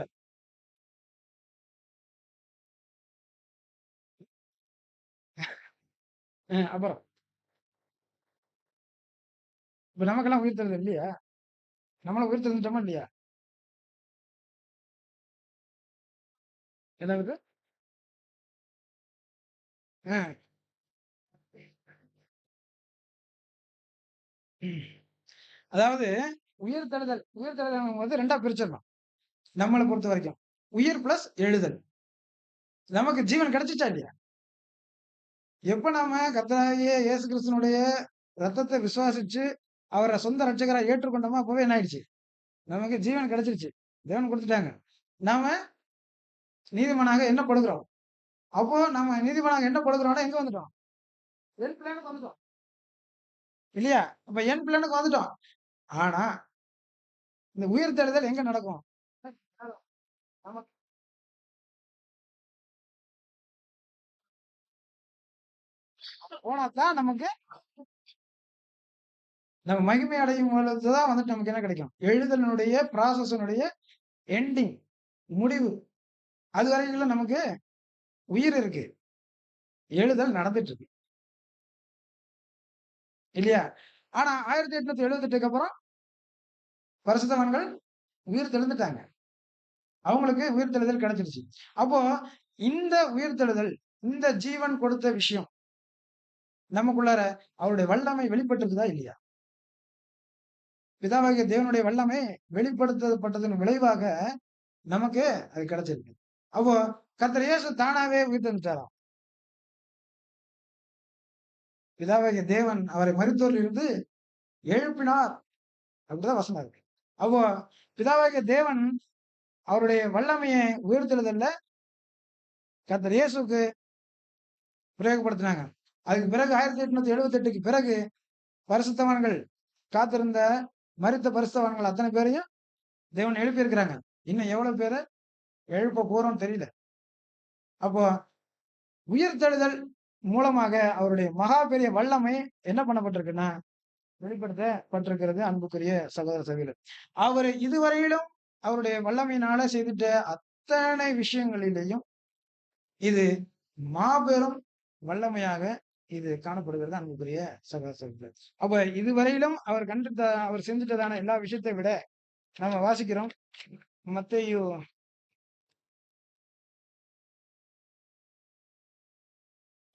அப்புறம் இப்ப நமக்கெல்லாம் உயிர்த்தெழுதல் இல்லையா? நம்மள உயிர்த்தெழுந்துட்டோமா இல்லையா? ஏதாவது? அ. அதாவது உயிர்த்தெழுதல் வந்து 2ஆ பிரிச்சிடலாம். நம்மள பொறுத்தவரைக்கும். உயிர் பிளஸ் எழுதல். நமக்கு ஜீவன் கிடைச்சுச்சா இல்லையா? எப்ப நாம கர்த்தராகிய இயேசு கிறிஸ்துவினுடைய ரத்தத்தை விசுவாசிச்சு, அவர சொந்த இரட்சகரா ஏற்றுக்கொண்டோமோ, அப்பவே என்ன ஆயிடுச்சு? நமக்கு ஜீவன் கிடைச்சிருச்சு. தேவன் குடுத்துட்டாங்க. நாம நீதிமானாக எண்ணப்படுகிறோம். அப்போ நம்ம நீதிமானாக எண்ணப்படுகிறோம்னா எங்க வந்துட்டோம்? என் பிளானுக்கு வந்துட்டோம். இல்லையா? அப்ப என் பிளானுக்கு வந்துட்டோம். ஆனா, இந்த உயிர்த்தெழுதல் எங்க நடக்கும்? நமக்கு போனா தான் நமக்கு நம்ம மகிமை அடையும் பொழுது தான் வந்துட்டு நமக்கு என்ன கிடைக்கும்? எழுதலினுடைய ப்ராசஸினுடைய எண்டிங், முடிவு. அதுவரையிலும் நமக்கு உயிர் இருக்கு. எழுதல் நடந்துட்டு இருக்கு. இல்லையா? ஆனா 1878க்கு அப்புறம் பரிசுத்தவான்கள் உயிர் தெழுந்துட்டாங்க. அவங்களுக்கு உயிர்த்தெழுதல் கிடைச்சிருச்சு. அப்போ இந்த உயிர்த்தெழுதல், இந்த ஜீவன் கொடுத்த விஷயம் நமக்குள்ளார அவருடைய வல்லமை வெளிப்பட்டிருக்குதா இல்லையா? பிதாவாகிய தேவனுடைய வல்லமை வெளிப்படுத்தப்பட்டதன் விளைவாக நமக்கு அது கிடைச்சிருக்கு. அப்போ கர்த்தர் இயேசு தானாவே உயிர்த்தெழுந்துட்டாராம். பிதாவாகிய தேவன் அவரை மரித்தோரில் இருந்து எழுப்பினார். அப்படிதான் வசனம் இருக்கு. அப்போ பிதாவாகிய தேவன் அவருடைய வல்லமையை உயர்த்துறதில்ல கர்த்தர் இயேசுக்கு பிரயோகப்படுத்தினாங்க. அதுக்கு பிறகு 1878க்கு பிறகு பரிசுத்தவான்கள் காத்திருந்த மரித்த பரிசுத்தவான்கள் அத்தனை பேரையும் தேவன் எழுப்பியிருக்கிறாங்க. இன்னும் எவ்வளவு பேரை எழுப்ப போறோம்னு தெரியல. அப்போ உயிர்த்தெழுதல் மூலமாக அவருடைய மகா பெரிய வல்லமை என்ன பண்ணப்பட்டிருக்குன்னா வெளிப்படுத்தப்பட்டிருக்கிறது. அன்புக்குரிய சகோதர சகோதரிகளே, அவர் இதுவரையிலும் அவருடைய வல்லமையினால செய்துட்ட அத்தனை விஷயங்களிலேயும் இது மாபெரும் வல்லமையாக இது காணப்படுகிறது. அன்புக்குரிய சகோதர சகோதரிகளே, அப்ப இதுவரையிலும் அவர் செஞ்சுட்டதான எல்லா விஷயத்தை விட நம்ம வாசிக்கிறோம். மத்தேயு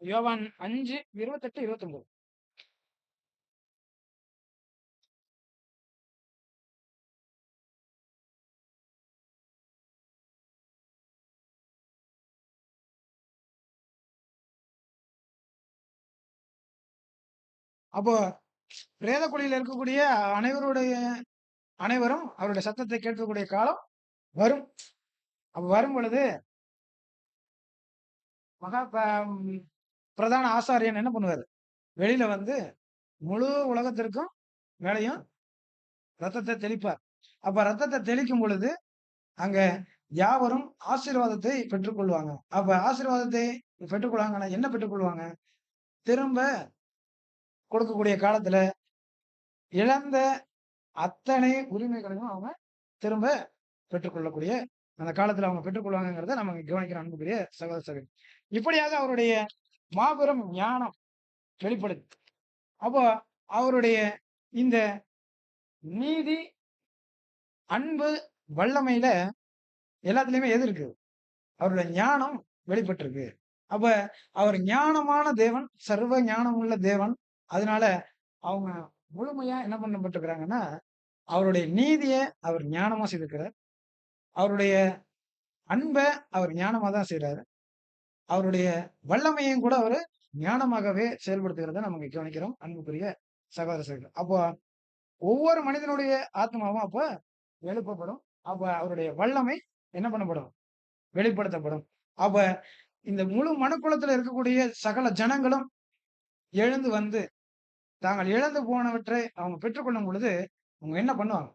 யோவான் 5:28, 29. அப்போ பிரேத குழியில இருக்கக்கூடிய அனைவரும் அவருடைய சத்தத்தை கேட்கக்கூடிய காலம் வரும். அப்ப வரும் பொழுது மகா பிரதான ஆசாரியன் என்ன பண்ணுவாரு? வெளியில வந்து முழு உலகத்திற்கும் மேலையும் ரத்தத்தை தெளிப்பார். அப்ப ரத்தத்தை தெளிக்கும் பொழுது அங்க யாவரும் ஆசீர்வாதத்தை பெற்றுக்கொள்வாங்க. அப்ப ஆசீர்வாதத்தை பெற்றுக்கொள்வாங்கன்னா என்ன பெற்றுக்கொள்வாங்க? திரும்ப கொடுக்கக்கூடிய காலத்துல இழந்த அத்தனை உரிமைகளையும் அவங்க திரும்ப பெற்றுக்கொள்ளக்கூடிய அந்த காலத்துல அவங்க பெற்றுக்கொள்வாங்கிறத நம்ம கவனிக்கிறோம். அன்புக்குரிய சகோதர சகோதரி, இப்படியாக அவருடைய மாபெரும் ஞானம் வெளிப்படுது. அப்போ அவருடைய இந்த நீதி, அன்பு, வல்லமையில எல்லாத்துலயுமே எது இருக்கு? அவருடைய ஞானம் வெளிப்பட்டிருக்கு. அப்ப அவர் ஞானமான தேவன், சர்வ ஞானம் உள்ள தேவன். அதனால அவங்க முழுமையா என்ன பண்ணப்பட்டிருக்கிறாங்கன்னா, அவருடைய நீதிய அவர் ஞானமா செய்திருக்கிறார். அவருடைய அன்ப அவர் ஞானமா தான் செய்றாரு. அவருடைய வல்லமையையும் கூட அவரு ஞானமாகவே செயல்படுத்துகிறத நம்ம இங்க கவனிக்கிறோம். அன்புக்குரிய சகோதர சகோதரிகளே, அப்போ ஒவ்வொரு மனிதனுடைய ஆத்மாவும் அப்ப எழுப்பப்படும். அப்ப அவருடைய வல்லமை என்ன பண்ணப்படும்? வெளிப்படுத்தப்படும். அப்ப இந்த முழு மனுக்குலத்துல இருக்கக்கூடிய சகல ஜனங்களும் எழுந்து வந்து தாங்கள் இழந்து போனவற்றை அவங்க பெற்றுக்கொள்ளும் பொழுது அவங்க என்ன பண்ணுவாங்க?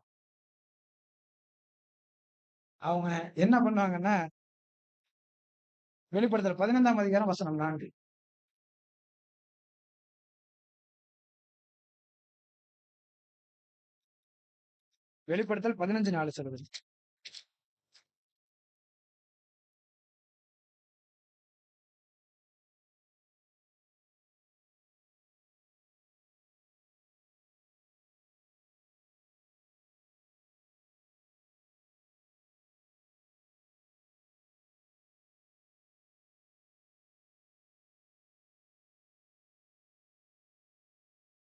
அவங்க என்ன பண்ணுவாங்கன்னா, வெளிப்படுத்தல் 15ஆம் அதிகாரம் வசனம் 4. வெளிப்படுத்தல் 15:4 சொல்லுது.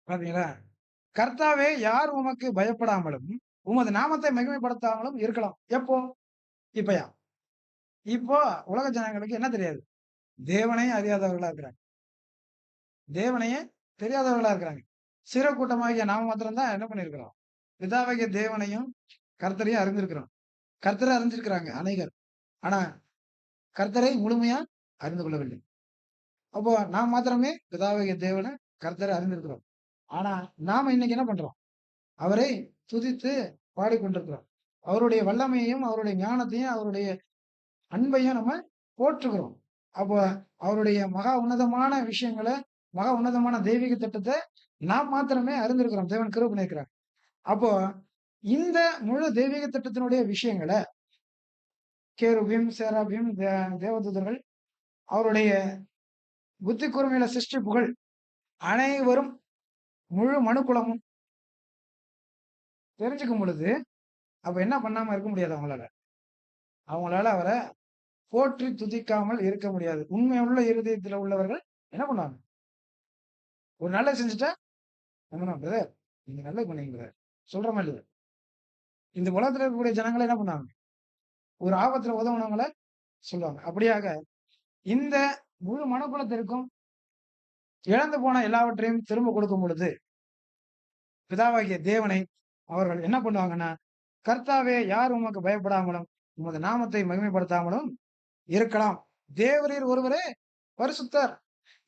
பாத்தீங்களா? கர்த்தாவே, யார் உமக்கு பயப்படாமலும் உமது நாமத்தை மகிமைப்படுத்தாமலும் இருக்கலாம். எப்போ? இப்பயா? இப்போ உலக ஜனங்களுக்கு என்ன தெரியாது? தேவனையே அறியாதவர்களா இருக்கிறாங்க. தேவனையே தெரியாதவர்களா இருக்கிறாங்க. சிறு கூட்டமாகிய நாம மாத்திரம் தான் என்ன பண்ணியிருக்கிறோம்? பிதாவாகிய தேவனையும் கர்த்தரையும் அறிந்திருக்கிறோம். கர்த்தரை அறிஞ்சிருக்கிறாங்க அநேகர். ஆனா கர்த்தரை முழுமையா அறிந்து கொள்ளவில்லை. அப்போ நாம் மாத்திரமே பிதாவாகிய தேவனை, கர்த்தரை அறிந்திருக்கிறோம். ஆனா நாம இன்னைக்கு என்ன பண்றோம்? அவரை துதித்து பாடிக்கொண்டிருக்கிறோம். அவருடைய வல்லமையையும், அவருடைய ஞானத்தையும், அவருடைய அன்பையும் நம்ம போற்றுகிறோம். அப்போ அவருடைய மகா உன்னதமான விஷயங்கள, மகா உன்னதமான தெய்வீக திட்டத்தை நாம் மாத்திரமே அறிந்திருக்கிறோம். தேவன் கிருபை பண்ணியிருக்கிறார். அப்போ இந்த முழு தெய்வீக திட்டத்தினுடைய விஷயங்கள கேருபீம், சேராபீம், தேவதூதர்கள், அவருடைய புத்தி கூர்மையுள்ள சிருஷ்டிப்புகள் அனைவரும், முழு மனுக்குலமும் தெரிஞ்சுக்கும் பொழுது, அப்ப என்ன பண்ணாம இருக்க முடியாது அவங்களால. அவங்களால அவரை போற்றி துதிக்காமல் இருக்க முடியாது. உண்மையுள்ள இருதயத்துல உள்ளவர்கள் என்ன பண்ணுவாங்க? ஒரு நல்லது செஞ்சுட்டா, பிரதர் நீங்க நல்லது பண்ணீங்க பிரதர் சொல்ற மாதிரி இல்ல. இந்த உலகத்துல இருக்கக்கூடிய ஜனங்களை என்ன பண்ணுவாங்க? ஒரு ஆபத்துல உதவுனவங்கள சொல்லுவாங்க. அப்படியாக இந்த முழு மனுக்குலத்திற்கும் இழந்து போன எல்லாவற்றையும் திரும்ப கொடுக்கும் பொழுது, பிதாவாகிய தேவனை அவர்கள் என்ன பண்ணுவாங்கன்னா, கர்த்தாவே, யார் உமக்கு பயப்படாமலும் உமது நாமத்தை மகிமைப்படுத்தாமலும் இருக்கலாம். தேவரீர் ஒருவரே பரிசுத்தர்.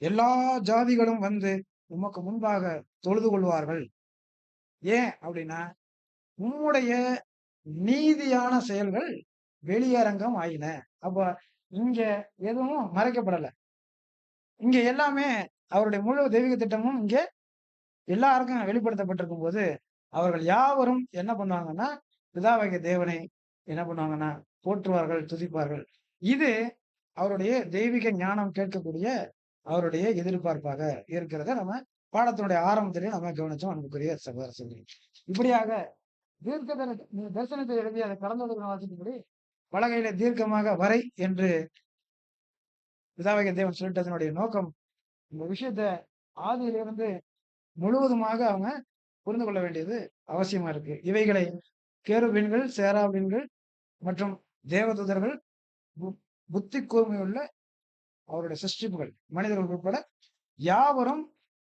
எல்லா ஜாதிகளும் வந்து உமக்கு முன்பாக தொழுது கொள்வார்கள். ஏன் அப்படின்னா, உம்முடைய நீதியான செயல்கள் வெளியரங்கம் ஆயின. அப்ப இங்க எதுவும் மறைக்கப்படல. இங்க எல்லாமே அவருடைய முழு தெய்வீக திட்டமும் இங்க எல்லாருக்கும் வெளிப்படுத்தப்பட்டிருக்கும் போது, அவர்கள் யாவரும் என்ன பண்ணுவாங்கன்னா, பிதாவாகிய தேவனை என்ன பண்ணுவாங்கன்னா, போற்றுவார்கள், துதிப்பார்கள். இது அவருடைய தெய்வீக ஞானம் கேட்கக்கூடிய அவருடைய எதிர்பார்ப்பாக இருக்கிறத நம்ம பாடத்தினுடைய ஆரம்பத்திலேயே நம்ம கவனிச்சோம் அன்புக்குரிய சகோதர சகோதரி. இப்படியாக தரிசனத்தை எழுதி அதை கடந்ததை வாசிக்கும்படி பலகையில தீர்க்கமாக வரை என்று பிதாவாகிய தேவன் சொல்லிட்டதனுடைய நோக்கம், இந்த விஷயத்த ஆதியிலிருந்து முழுவதுமாக அவங்க புரிந்து கொள்ள வேண்டியது அவசியமா இருக்கு. இவைகளை கேருபீன்கள், சேராபீன்கள் மற்றும் தேவதூதர்கள், புத்தி கூர்மையுள்ள அவருடைய சிருஷ்டிப்புகள், மனிதர்கள் உட்பட யாவரும்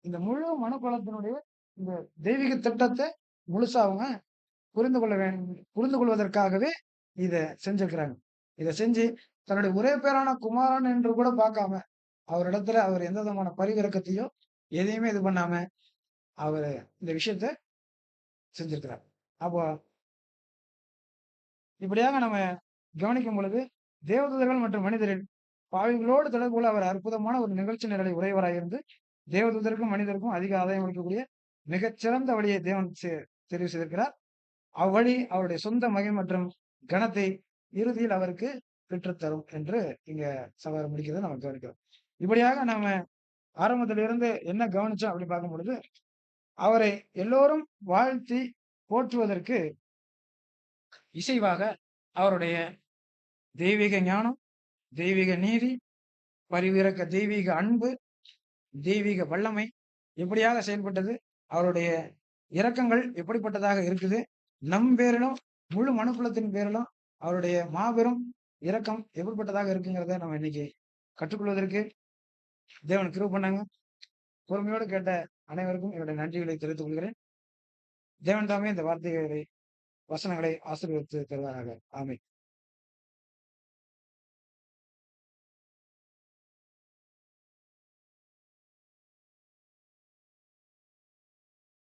இந்த முழு மனுக்குலத்தினுடைய இந்த தெய்வீக திட்டத்தை முழுசா அவங்க புரிந்து கொள்வதற்காகவே இத செஞ்சிருக்கிறாங்க. இத செஞ்சு தன்னுடைய ஒரே பேரான குமாரன் என்று கூட பார்க்காம, அவரிடத்துல அவர் எந்த விதமான பரிவிரக்கத்தையோ எதையுமே இது பண்ணாம அவரு இந்த விஷயத்த செஞ்சிருக்கிறார். அப்போ இப்படியாக நம்ம கவனிக்கும் பொழுது, தேவதூதர்கள் மற்றும் மனிதரில் பாவிகளோடு தொடர்புள்ள அவர் அற்புதமான ஒரு நிகழ்ச்சி நிரலை உடையவராக இருந்து, தேவதூதருக்கும் மனிதருக்கும் அதிக ஆதாயம் அளிக்கக்கூடிய மிகச்சிறந்த வழியை தேவன் தெரிவு செய்திருக்கிறார். அவ்வழி அவருடைய சொந்த மகிமை மற்றும் கனத்தை இறுதியில் அவருக்கு பெற்றுத்தரும் என்று இங்க சகோதரர் முடிக்கிறதை நம்ம கவனிக்கிறோம். இப்படியாக நாம ஆரம்பத்திலிருந்து என்ன கவனிச்சோம் அப்படின்னு பார்க்கும் பொழுது, அவரை எல்லோரும் வாழ்த்தி போற்றுவதற்கு இசைவாக அவருடைய தெய்வீக ஞானம், தெய்வீக நீதி, பரிவிரக்க தெய்வீக அன்பு, தெய்வீக வல்லமை எப்படியாக செயல்பட்டது, அவருடைய இரக்கங்கள் எப்படிப்பட்டதாக இருக்குது, நம் பேரிலும் முழு மனுக்குலத்தின் பேரிலும் அவருடைய மாபெரும் இரக்கம் எப்படிப்பட்டதாக இருக்குங்கிறத நம்ம இன்னைக்கு கற்றுக்கொள்வதற்கு தேவன் கிருபை பண்ணாங்க. பொறுமையோடு கேட்ட அனைவருக்கும் என்னுடைய நன்றிகளை தெரிவித்துக் கொள்கிறேன். தேவன் தாமே இந்த வார்த்தைகளை வசனங்களை ஆசீர்வதித்து தருவாராக. ஆமென்.